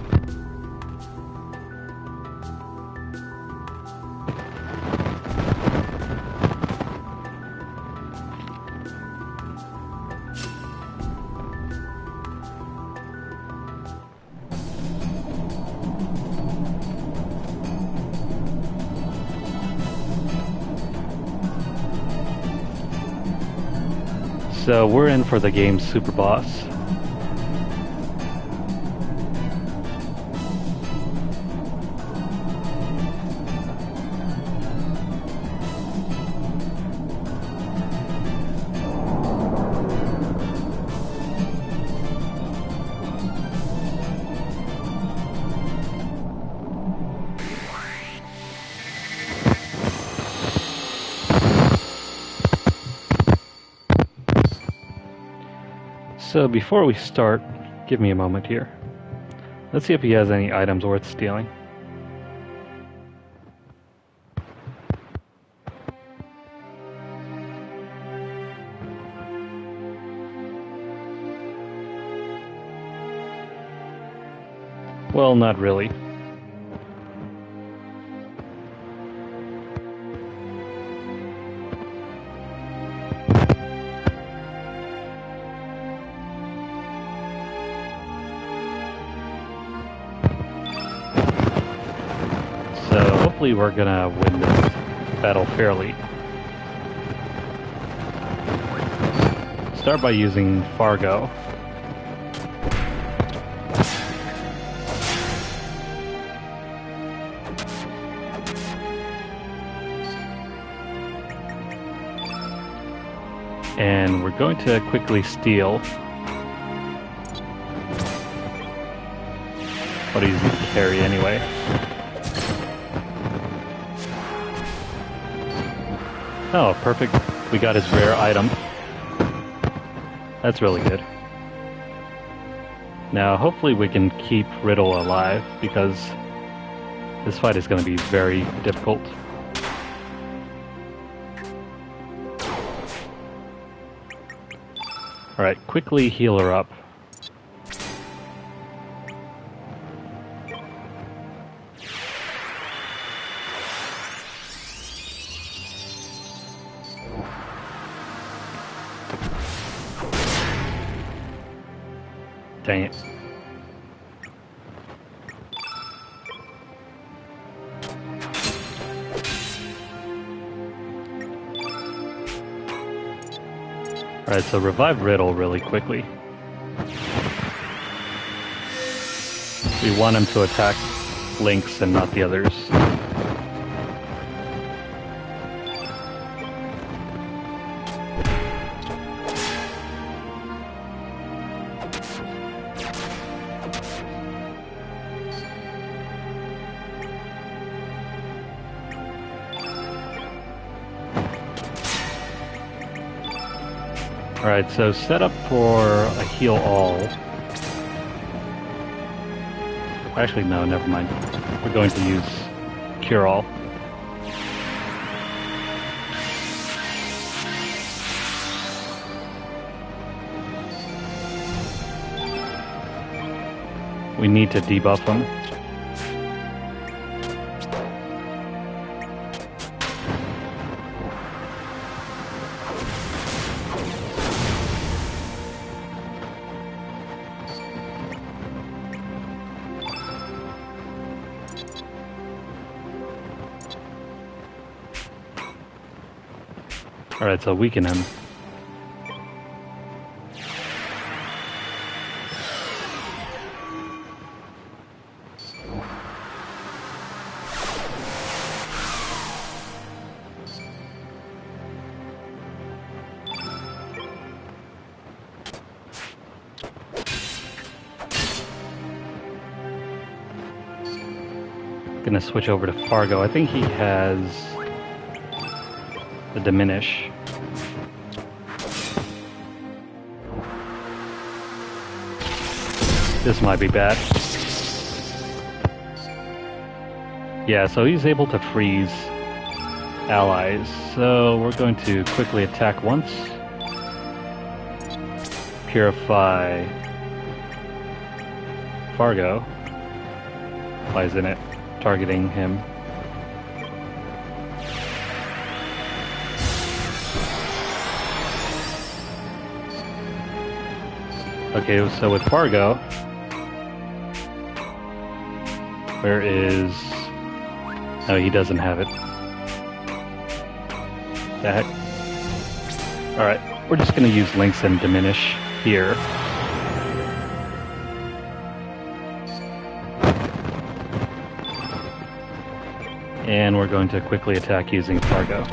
So we're in for the game's super boss. So before we start, give me a moment here. Let's see if he has any items worth stealing. Well, not really. So hopefully we're gonna win this battle fairly. Start by using Fargo. And we're going to quickly steal what he's going to carry anyway. Oh, perfect. We got his rare item. That's really good. Now, hopefully we can keep Riddle alive, because this fight is going to be very difficult. Alright, quickly heal her up. Dang it. Alright, so revive Riddle really quickly. We want him to attack Lynx and not the others. Alright, so set up for a heal all. Actually, no, never mind. We're going to use cure all. We need to debuff him. Alright, so weaken him. Gonna switch over to Fargo. I think he has the diminish. This might be bad. Yeah, so he's able to freeze allies. So we're going to quickly attack once. Purify Fargo. Why isn't it targeting him? Okay, so with Fargo, where is... No, he doesn't have it. The heck? Alright. We're just going to use links and diminish here. And we're going to quickly attack using Fargo.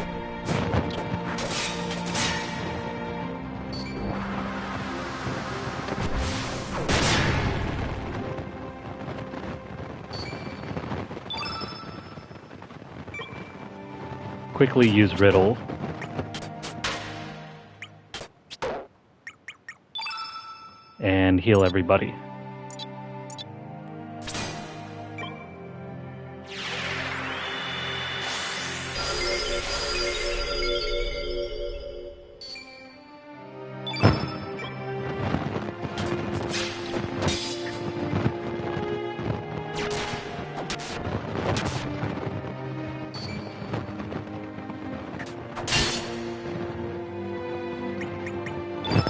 Quickly use Riddle. And heal everybody.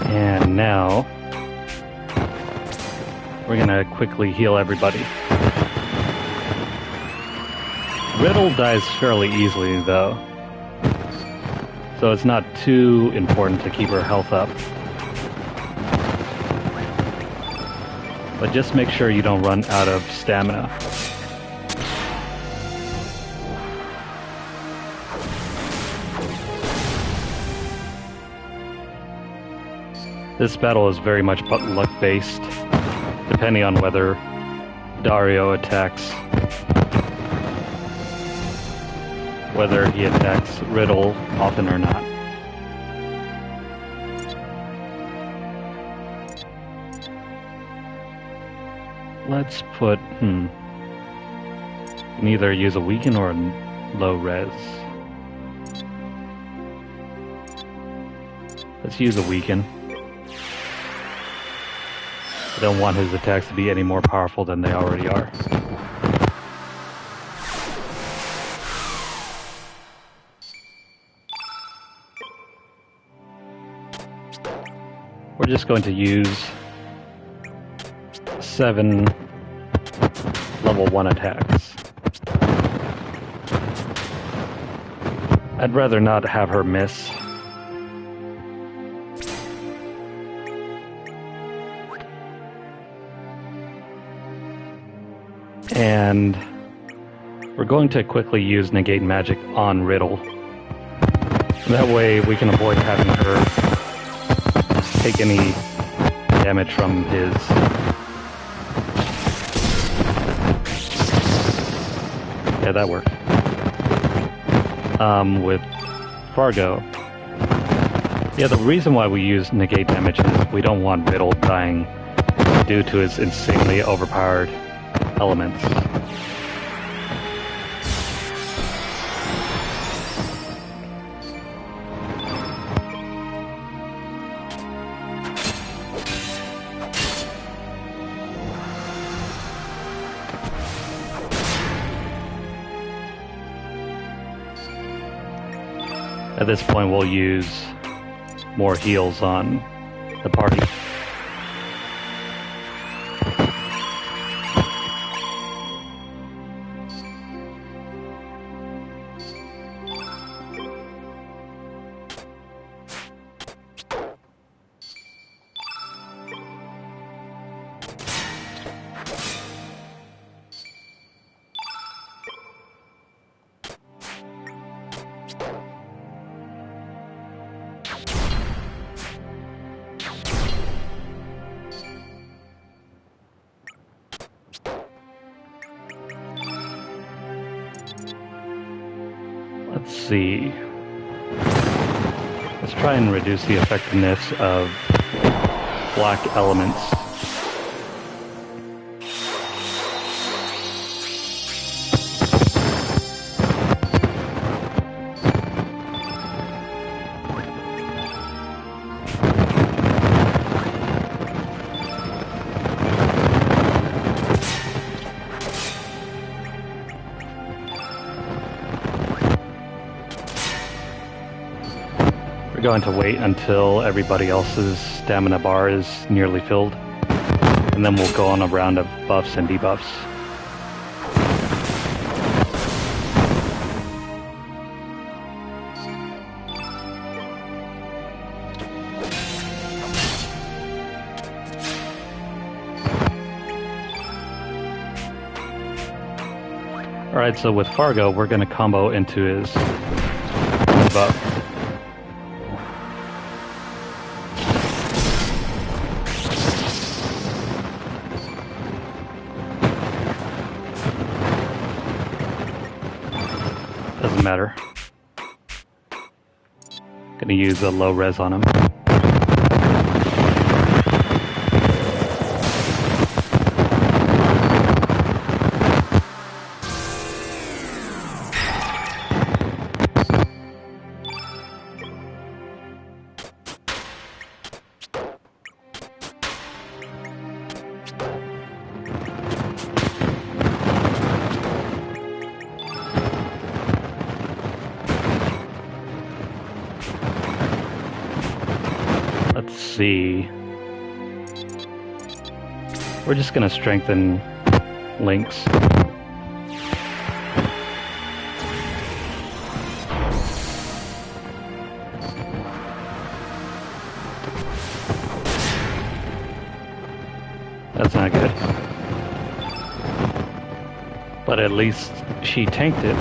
And now, we're gonna quickly heal everybody. Riddle dies fairly easily though, so it's not too important to keep her health up. But just make sure you don't run out of stamina. This battle is very much luck-based, depending on whether Dario attacks, whether he attacks Riddle often or not. Let's put, you can either use a weaken or a low res. Let's use a weaken. I don't want his attacks to be any more powerful than they already are. We're just going to use 7 level 1 attacks. I'd rather not have her miss. And we're going to quickly use Negate Magic on Riddle. That way we can avoid having her take any damage from his... Yeah, that worked. With Fargo. Yeah, the reason why we use Negate Damage is we don't want Riddle dying due to his insanely overpowered elements. At this point, we'll use more heals on the party. Let's see. Let's try and reduce the effectiveness of black elements. We're going to wait until everybody else's stamina bar is nearly filled, and then we'll go on a round of buffs and debuffs. Alright, so with Fargo, we're going to combo into his buff. Doesn't matter. Gonna use a low res on him. Let's see. We're just gonna strengthen Link's. That's not good. But at least she tanked it.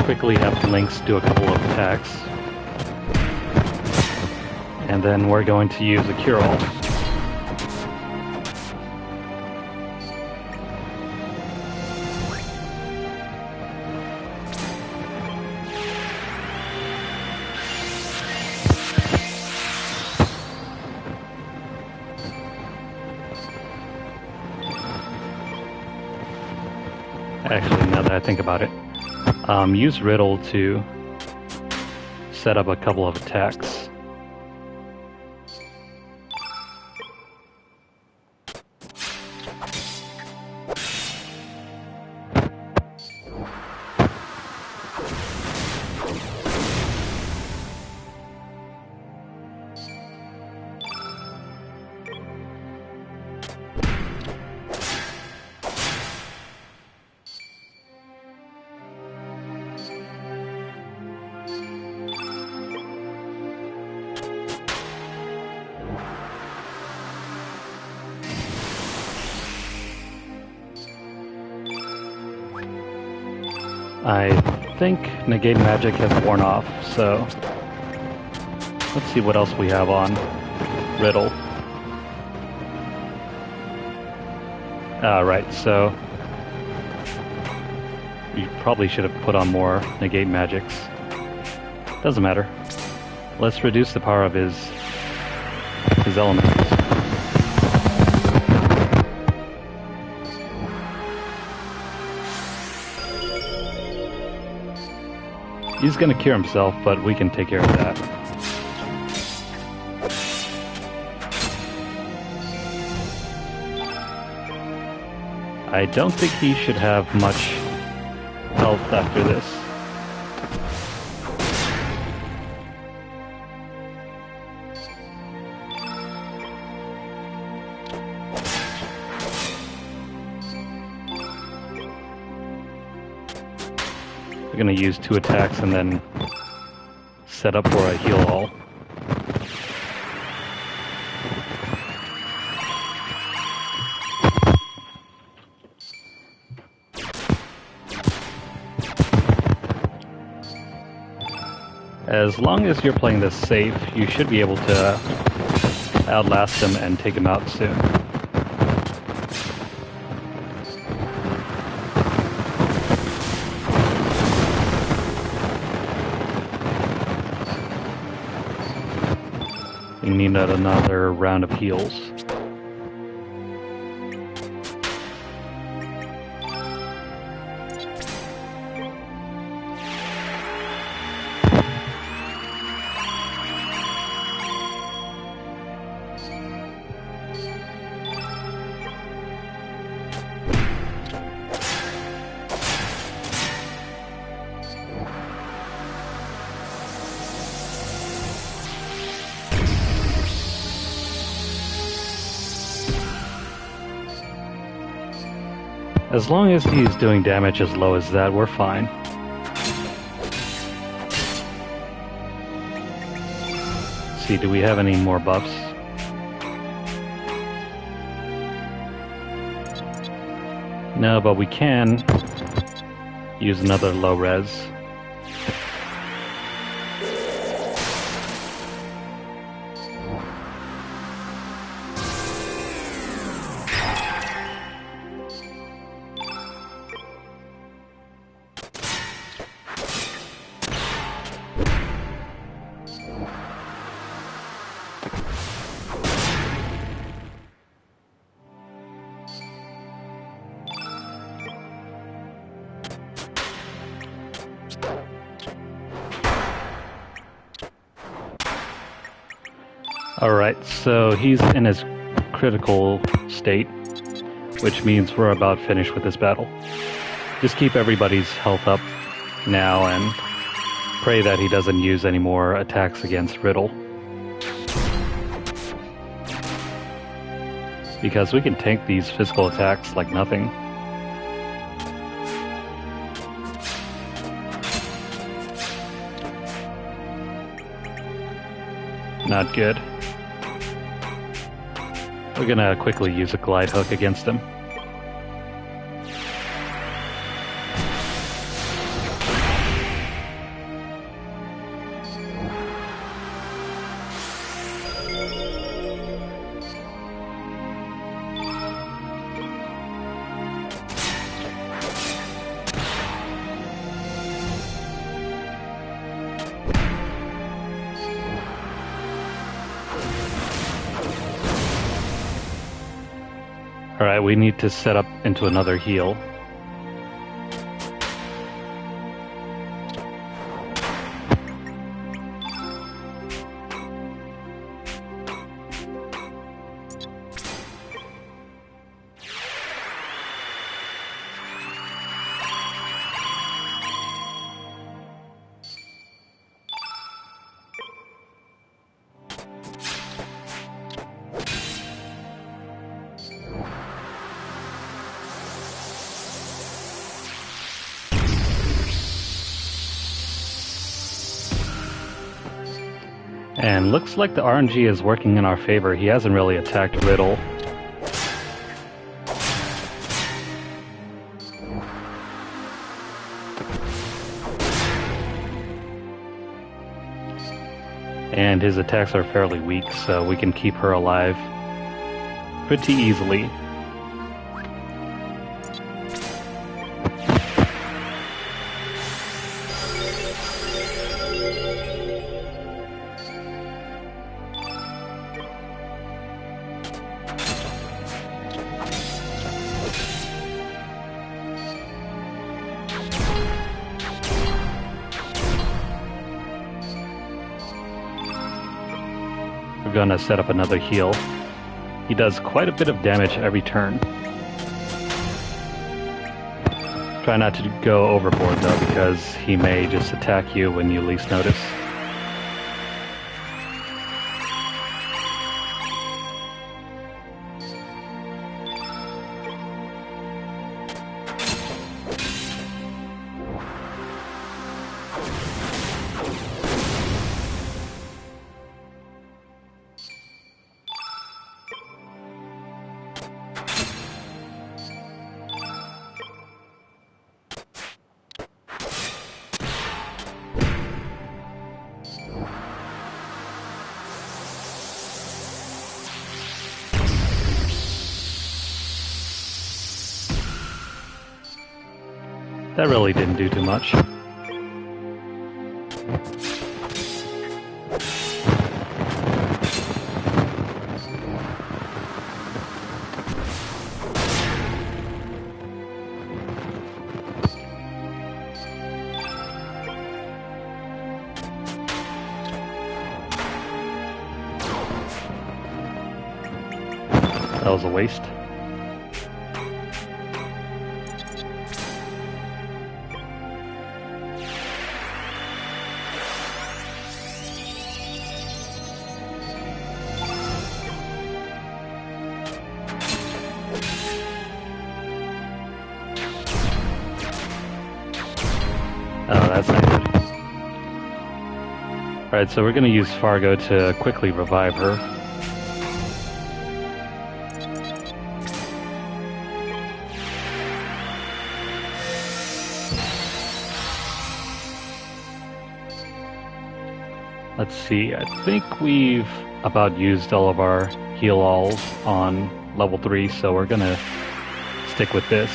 Quickly have Lynx do a couple of attacks. And then we're going to use a cure-all. Actually, now that I think about it, use Riddle to set up a couple of attacks. I think Negate Magic has worn off, so let's see what else we have on Riddle. Right, so you probably should have put on more Negate Magics. Doesn't matter. Let's reduce the power of his elements. He's gonna cure himself, but we can take care of that. I don't think he should have much health after this. We're gonna use 2 attacks and then set up for a heal all. As long as you're playing this safe, you should be able to outlast him and take him out soon. We need another round of heals. As long as he's doing damage as low as that, we're fine. Let's see, do we have any more buffs? No, but we can use another low res. Alright, so he's in his critical state, which means we're about finished with this battle. Just keep everybody's health up now and pray that he doesn't use any more attacks against Riddle. Because we can tank these physical attacks like nothing. Not good. We're gonna quickly use a glide hook against him. Alright, we need to set up into another heal. And looks like the RNG is working in our favor. He hasn't really attacked Riddle. And his attacks are fairly weak, so we can keep her alive pretty easily. We're gonna set up another heal. He does quite a bit of damage every turn. Try not to go overboard though, because he may just attack you when you least notice. That really didn't do too much. That was a waste. Oh, that's not good. Alright, so we're going to use Fargo to quickly revive her. Let's see, I think we've about used all of our heal-alls on level 3, so we're gonna stick with this.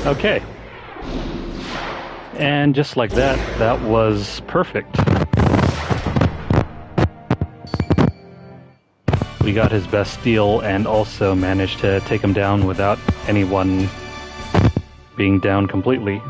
Okay. And just like that, that was perfect. We got his best steal and also managed to take him down without anyone being down completely.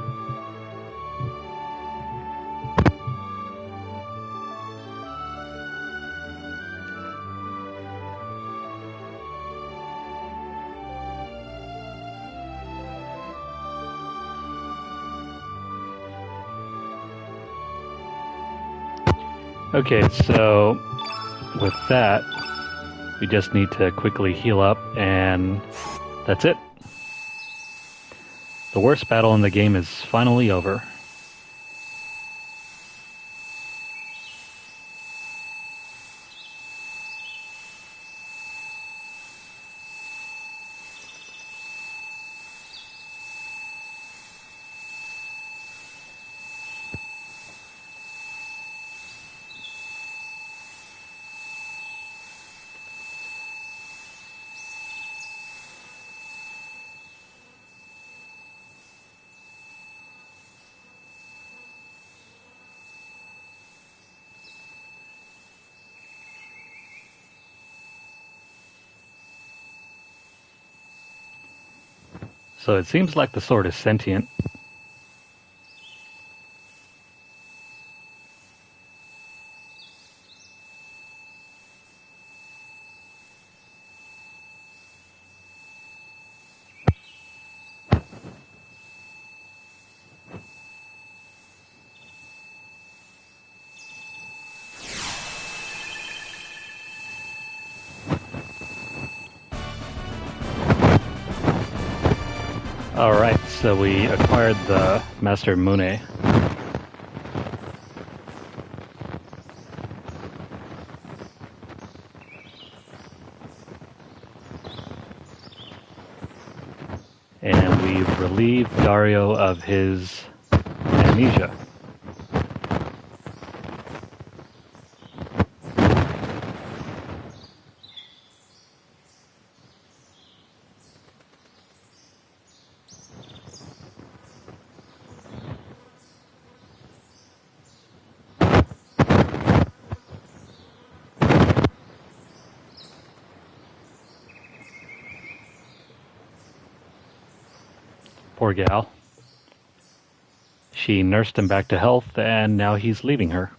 Okay, so with that, we just need to quickly heal up, and that's it. The worst battle in the game is finally over. So it seems like the sword is sentient. Alright, so we acquired the Master Mune. And we've relieved Dario of his amnesia. Poor gal. She nursed him back to health, and now he's leaving her.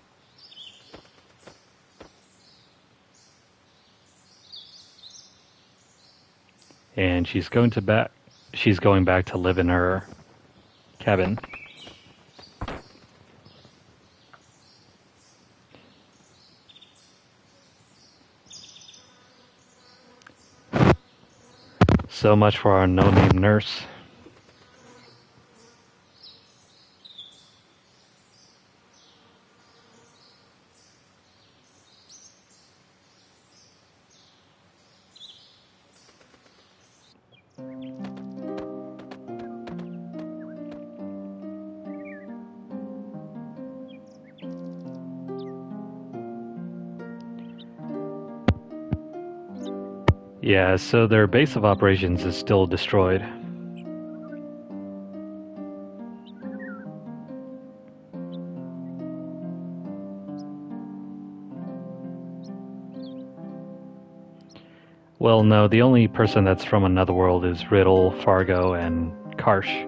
And she's going back to live in her cabin. So much for our no-name nurse. Yeah, so their base of operations is still destroyed. Well, no, the only person that's from another world is Riddle, Fargo, and Karsh.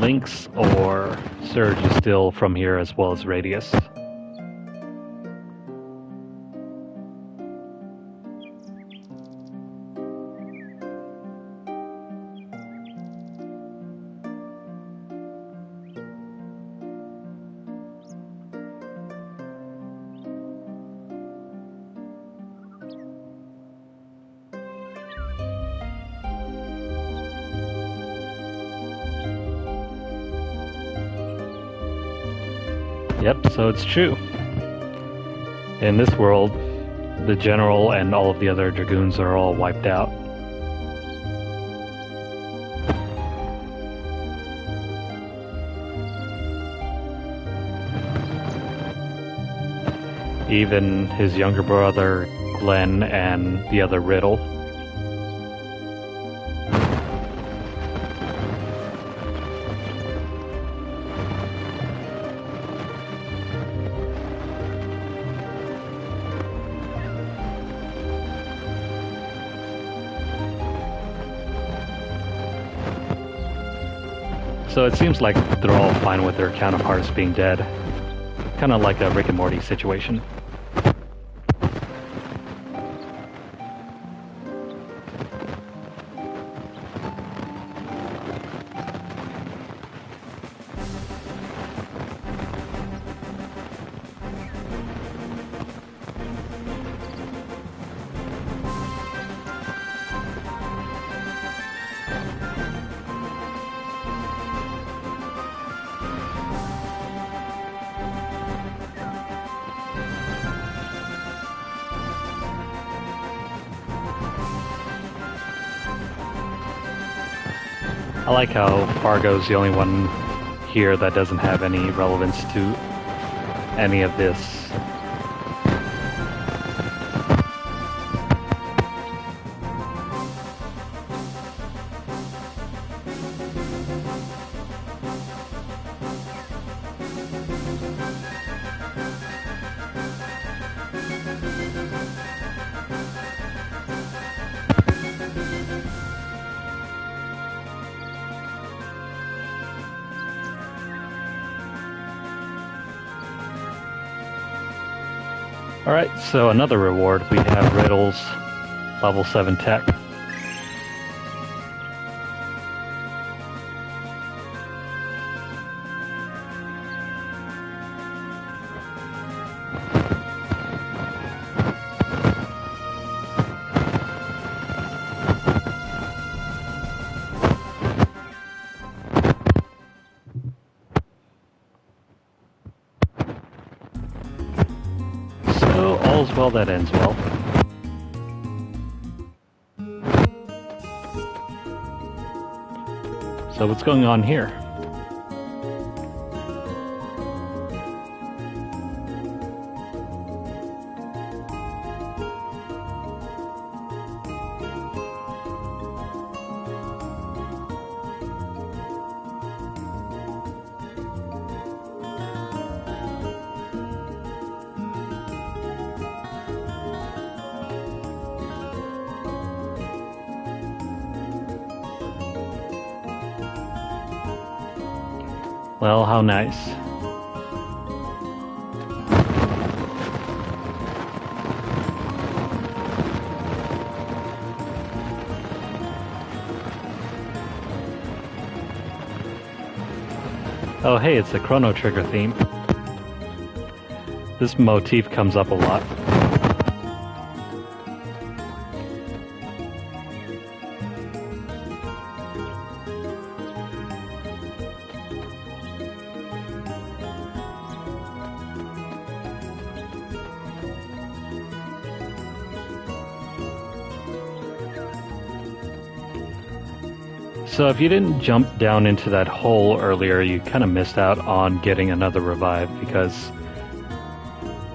Lynx or Surge is still from here, as well as Radius. Yep, so it's true. In this world, the general and all of the other dragoons are all wiped out. Even his younger brother Glenn and the other Riddle. So it seems like they're all fine with their counterparts being dead. Kind of like a Rick and Morty situation. I like how Fargo's the only one here that doesn't have any relevance to any of this. Alright, so another reward. We have Riddle's level 7 tech. So, all's well that ends well. So what's going on here? Well, how nice. Oh hey, it's the Chrono Trigger theme. This motif comes up a lot. So if you didn't jump down into that hole earlier, you kind of missed out on getting another revive because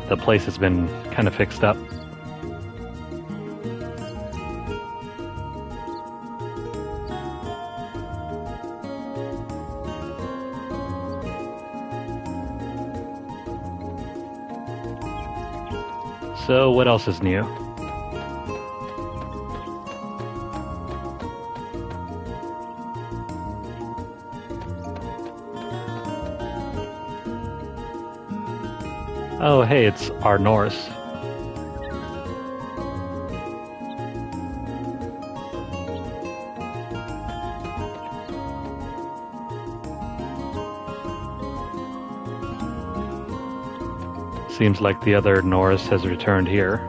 the place has been kind of fixed up. So what else is new? Oh, hey, it's our Norse. Seems like the other Norse has returned here.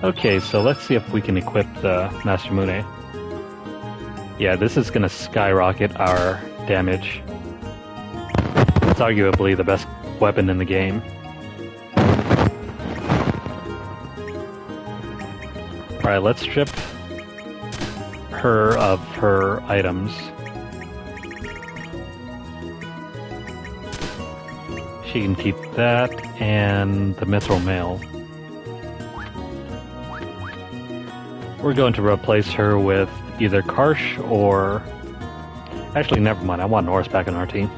Okay, so let's see if we can equip the Master Mune. Yeah, this is gonna skyrocket our damage. It's arguably the best weapon in the game. Alright, let's strip her of her items. She can keep that and the mithril mail. We're going to replace her with either Karsh or... Actually, never mind. I want Norris back on our team.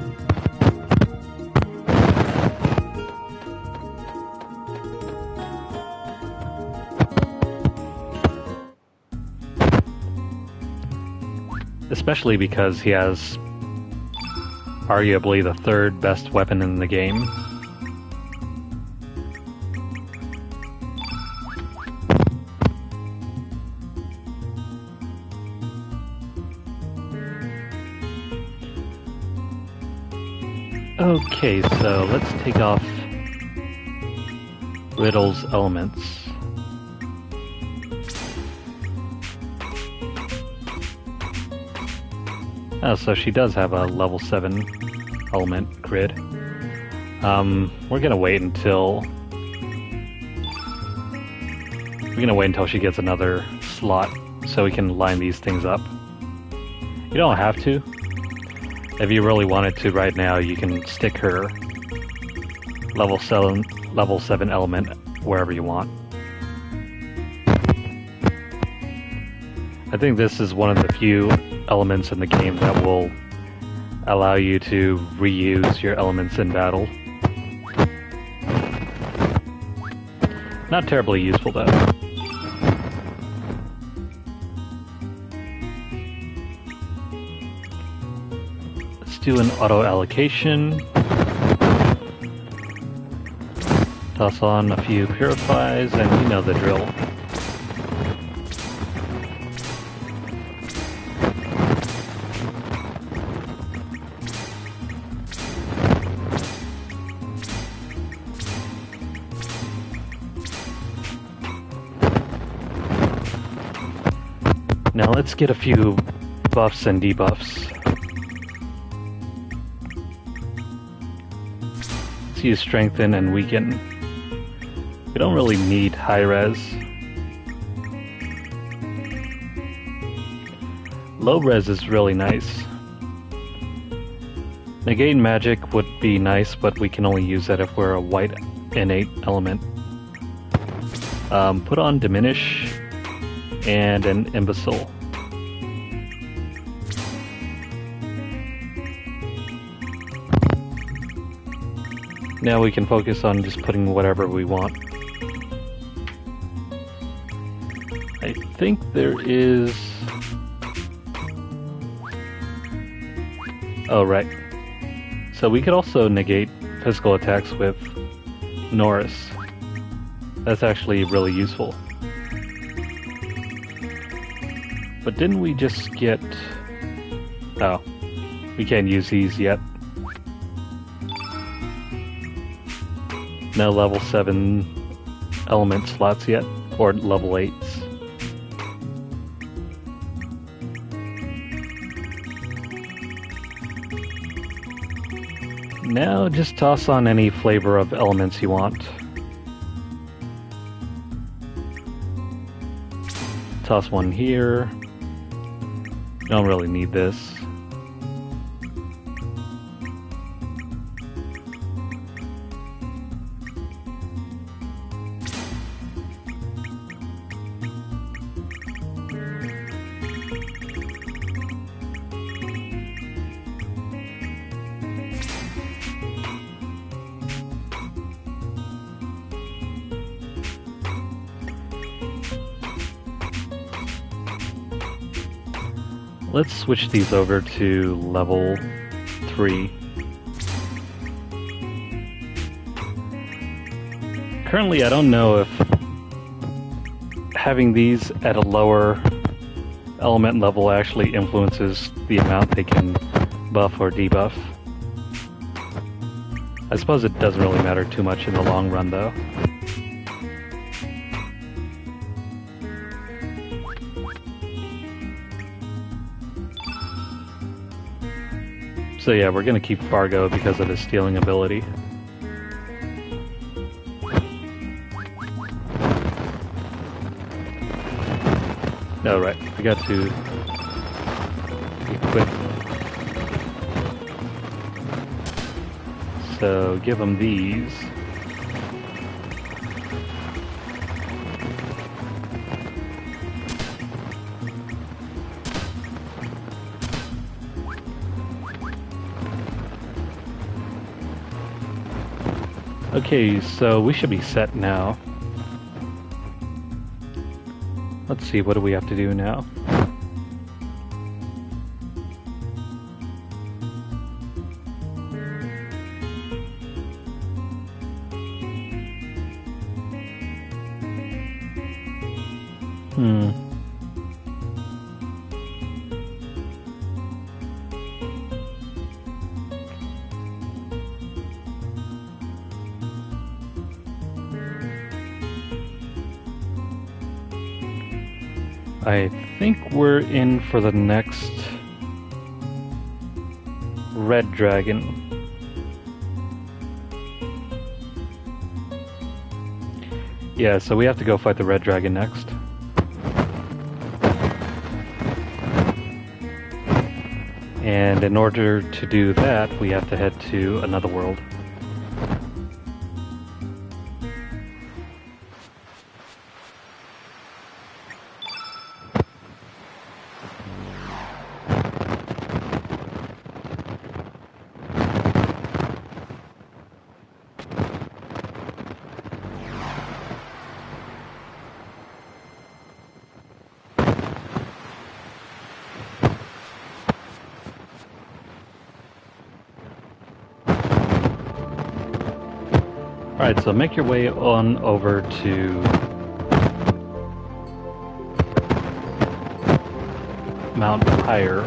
Especially because he has arguably the third best weapon in the game. Okay, so let's take off Riddle's elements. Oh, so she does have a level 7 element grid. We're gonna wait until she gets another slot so we can line these things up. You don't have to. If you really wanted to right now, you can stick her level 7 element wherever you want. I think this is one of the few elements in the game that will allow you to reuse your elements in battle. Not terribly useful though. Let's do an auto allocation. Toss on a few purifies, and you know the drill. Now let's get a few buffs and debuffs. Let's use Strengthen and Weaken. We don't really need high res. Low res is really nice. Negate magic would be nice, but we can only use that if we're a white innate element. Put on Diminish and an Imbecile. Now we can focus on just putting whatever we want. I think there is... Oh, right. So we could also negate physical attacks with Norris. That's actually really useful. But didn't we just get... Oh, we can't use these yet. No level 7 element slots yet, or level 8s. Now just toss on any flavor of elements you want. Toss one here. Don't really need this. Let's switch these over to level 3. Currently, I don't know if having these at a lower element level actually influences the amount they can buff or debuff. I suppose it doesn't really matter too much in the long run, though. So yeah, we're gonna keep Fargo because of his stealing ability. Oh, right. We got to equip. So give them these. Okay, so we should be set now. Let's see, what do we have to do now? I think we're in for the next red dragon. Yeah, so we have to go fight the red dragon next. And in order to do that, we have to head to another world. Alright, so make your way on over to Mount Higher.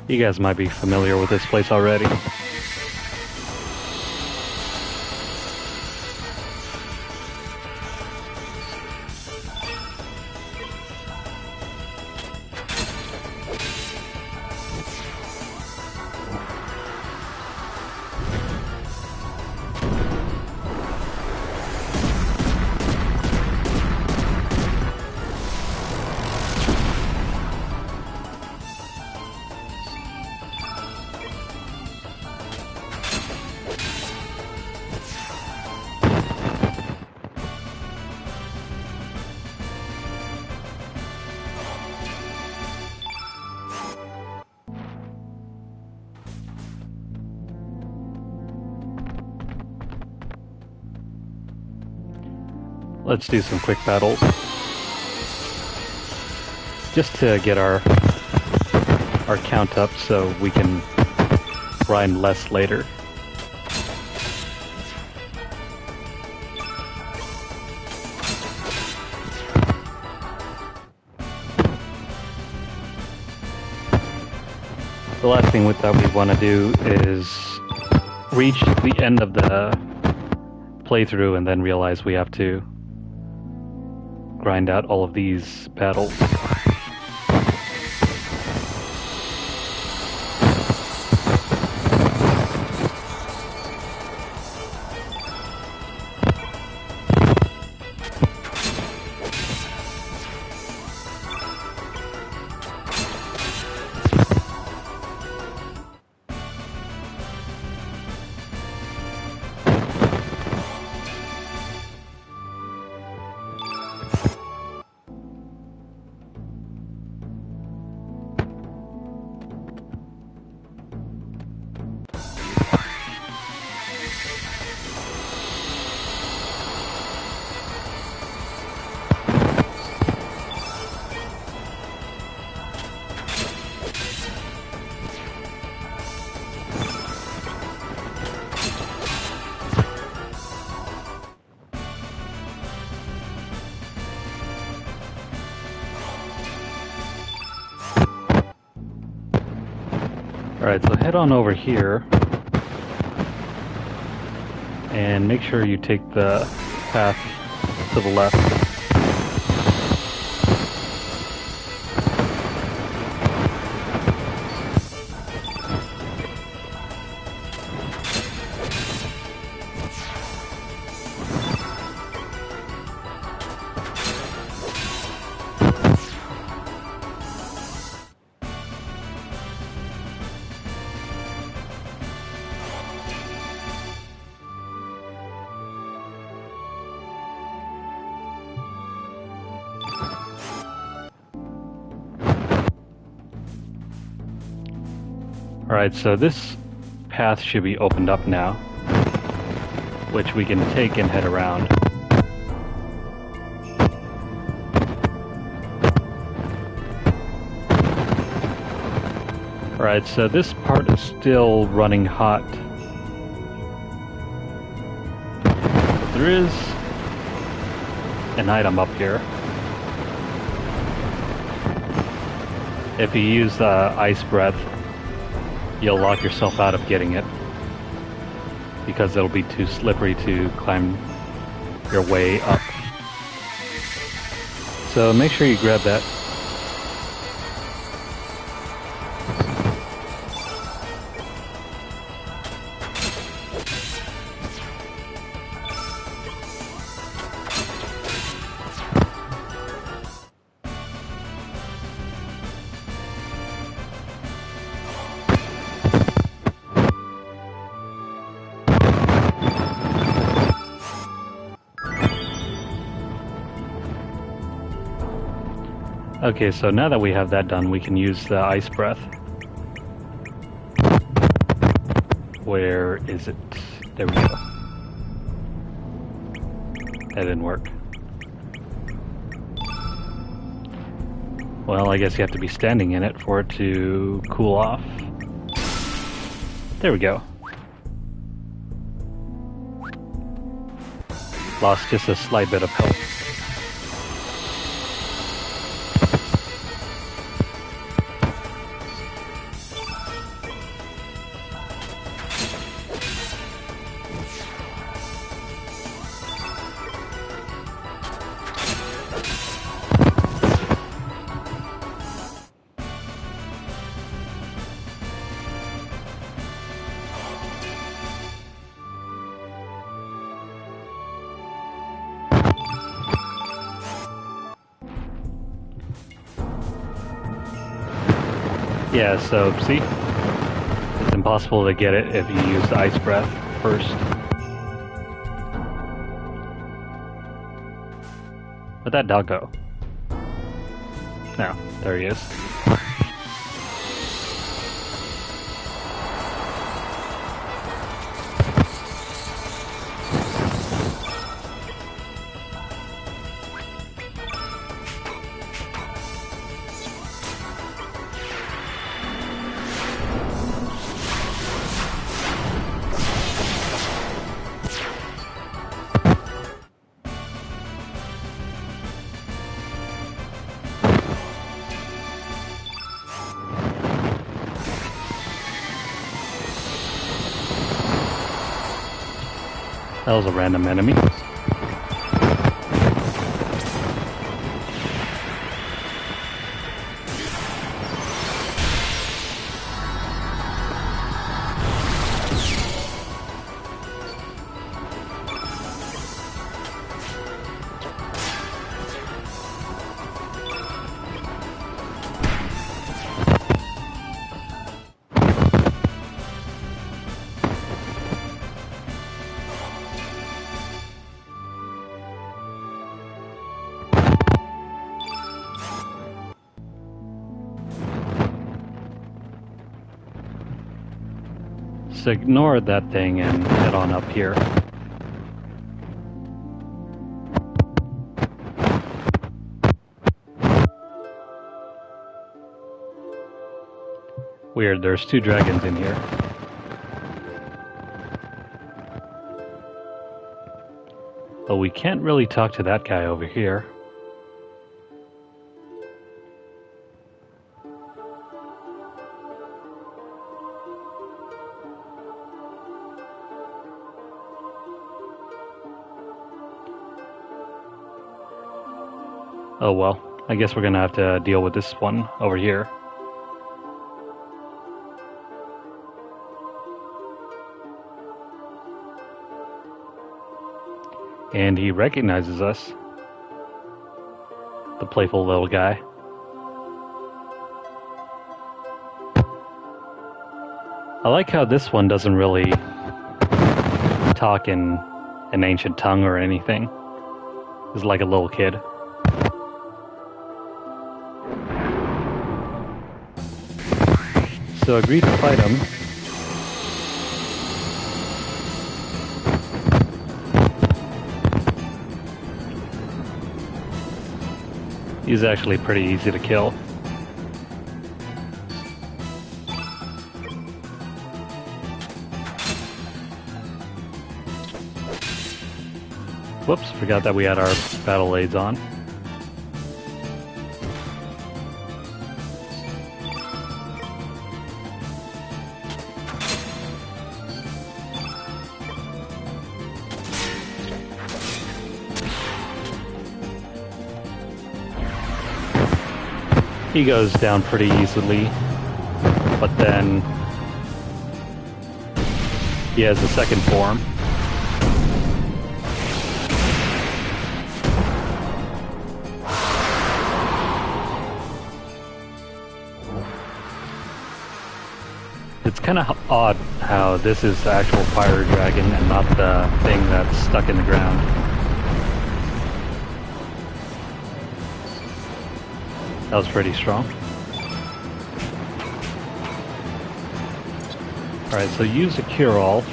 You guys might be familiar with this place already. Let's do some quick battles. Just to get our count up so we can grind less later. The last thing that we want to do is reach the end of the playthrough and then realize we have to grind out all of these battles. Alright, so head on over here. And make sure you take the path to the left. Alright, so this path should be opened up now, which we can take and head around. Alright, so this part is still running hot. But there is an item up here. If you use Ice Breath, you'll lock yourself out of getting it, because it'll be too slippery to climb your way up. So make sure you grab that. Okay, so now that we have that done, we can use the Ice Breath. Where is it? There we go. That didn't work. Well, I guess you have to be standing in it for it to cool off. There we go. Lost just a slight bit of health. Yeah, so see? It's impossible to get it if you use the Ice Breath first. Where'd that dog go? No, there he is. That was a random enemy. So ignore that thing and head on up here. Weird, there's two dragons in here. But we can't really talk to that guy over here. Oh well, I guess we're gonna have to deal with this one over here. And he recognizes us. The playful little guy. I like how this one doesn't really talk in an ancient tongue or anything. He's like a little kid. So agree to fight him. He's actually pretty easy to kill. Whoops, forgot that we had our battle aids on. He goes down pretty easily, but then he has a second form. It's kind of odd how this is the actual fire dragon and not the thing that's stuck in the ground. That was pretty strong. Alright, so use a cure-all.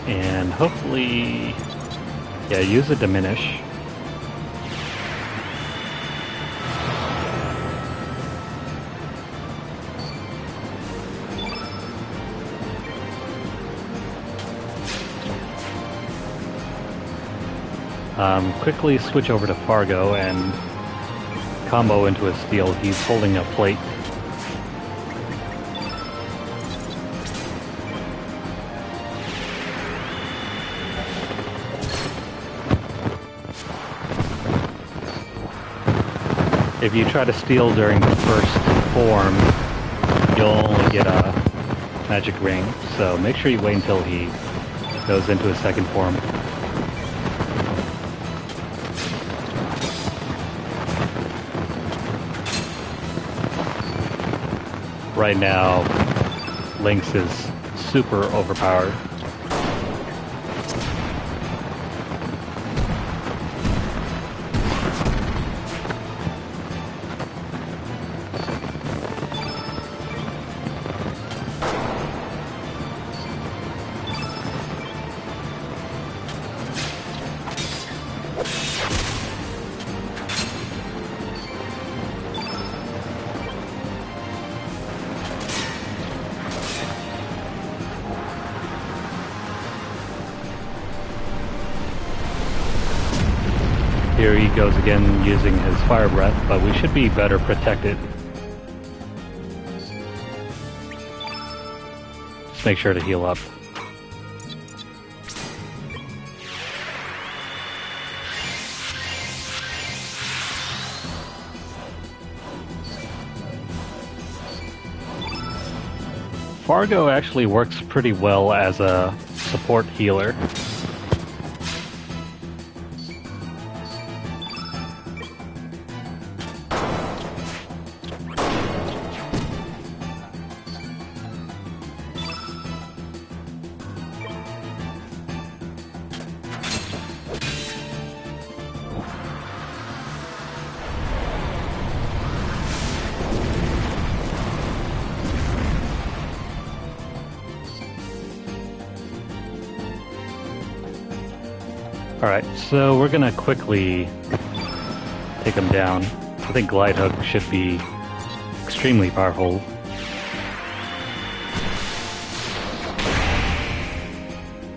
And hopefully, yeah, use a diminish. Quickly switch over to Fargo and combo into a steal. He's holding a plate. If you try to steal during the first form, you'll only get a magic ring, so make sure you wait until he goes into his second form. Right now, Lynx is super overpowered. Here he goes again using his fire breath, but we should be better protected. Just make sure to heal up. Fargo actually works pretty well as a support healer. Alright, so we're gonna quickly take him down. I think Glide Hook should be extremely powerful.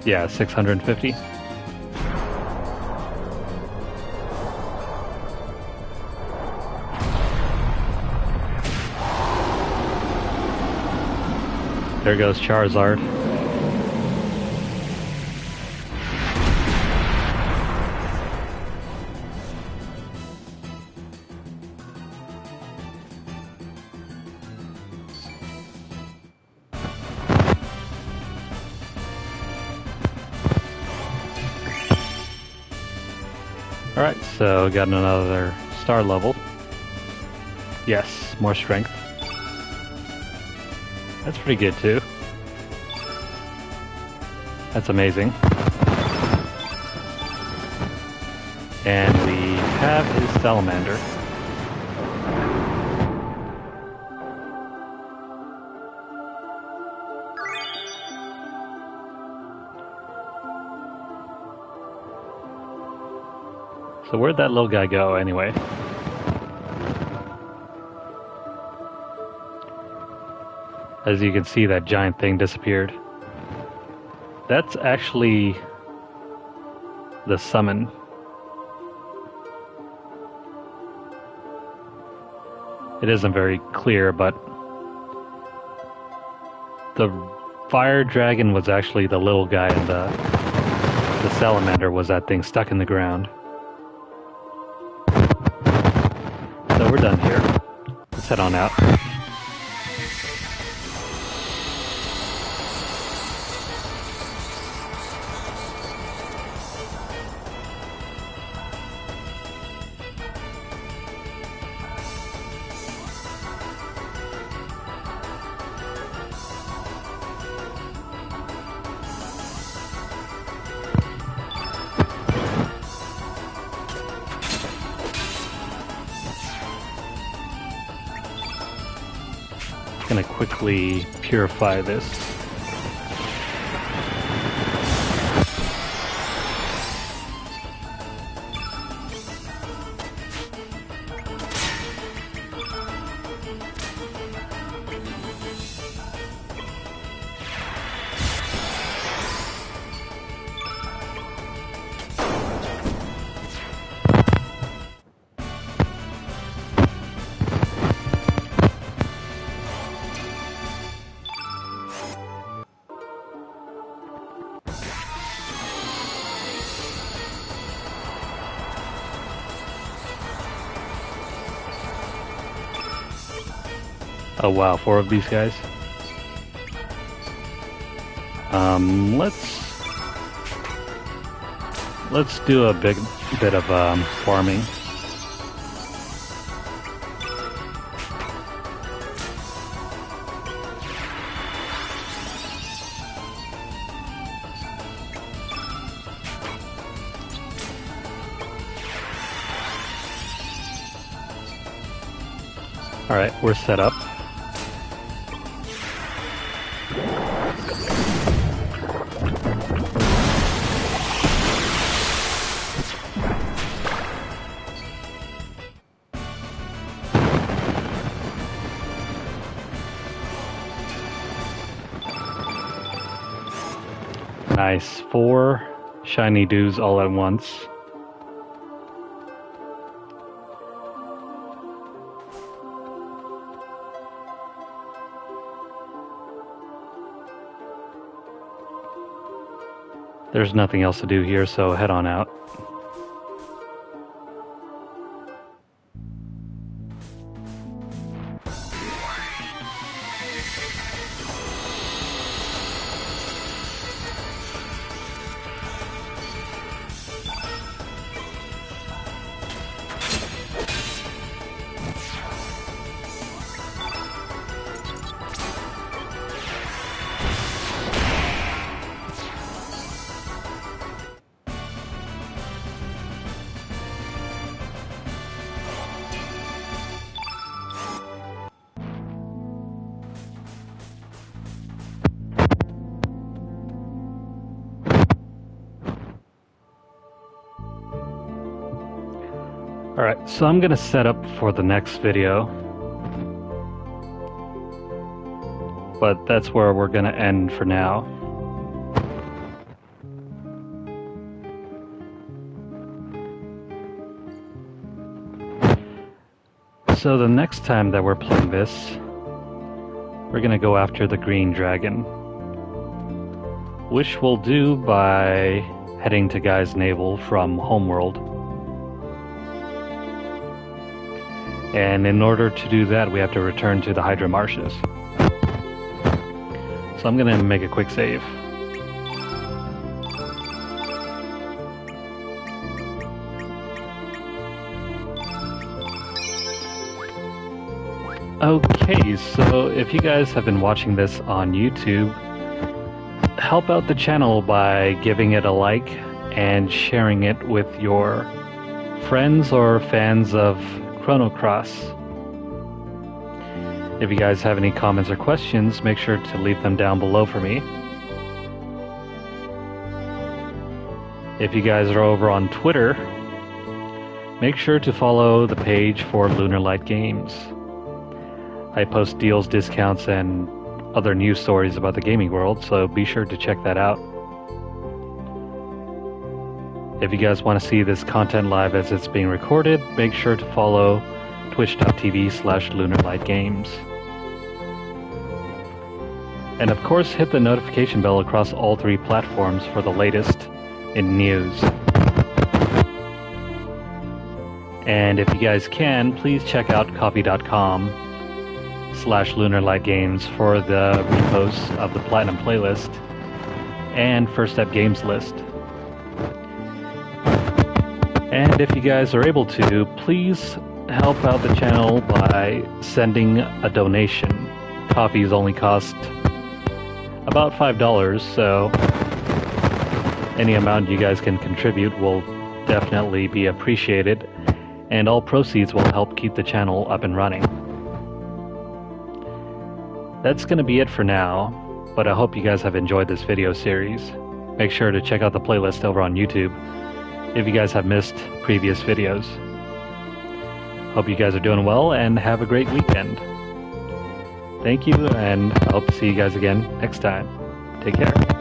Yeah, 650. There goes Charizard. Alright, so got another star level. Yes, more strength. That's pretty good too. That's amazing. And we have his salamander. So where'd that little guy go anyway? As you can see, that giant thing disappeared. That's actually the summon. It isn't very clear, but the fire dragon was actually the little guy, and the salamander was that thing stuck in the ground. So we're done here. Let's head on out. Gonna quickly purify this. Oh wow, 4 of these guys. Let's do a bit of farming. All right, we're set up. Nice, 4 shiny dews all at once. There's nothing else to do here, so head on out. Alright, so I'm gonna set up for the next video. But that's where we're gonna end for now. So the next time that we're playing this, we're gonna go after the green dragon, which we'll do by heading to Guy's Navel from Homeworld. And in order to do that, we have to return to the Hydra Marshes. So I'm gonna make a quick save. Okay, so if you guys have been watching this on YouTube, help out the channel by giving it a like and sharing it with your friends or fans of Chrono Cross. If you guys have any comments or questions, make sure to leave them down below for me. If you guys are over on Twitter, make sure to follow the page for Lunarlight Games. I post deals, discounts, and other news stories about the gaming world, so be sure to check that out. If you guys want to see this content live as it's being recorded, make sure to follow twitch.tv/LunarlightGames. And of course, hit the notification bell across all 3 platforms for the latest in news. And if you guys can, please check out coffee.com/LunarlightGames for the reposts of the Platinum playlist and First Step Games list. And if you guys are able to, please help out the channel by sending a donation. Coffees only cost about $5, so any amount you guys can contribute will definitely be appreciated, and all proceeds will help keep the channel up and running. That's going to be it for now, but I hope you guys have enjoyed this video series. Make sure to check out the playlist over on YouTube if you guys have missed previous videos. Hope you guys are doing well and have a great weekend. Thank you, and I hope to see you guys again next time. Take care.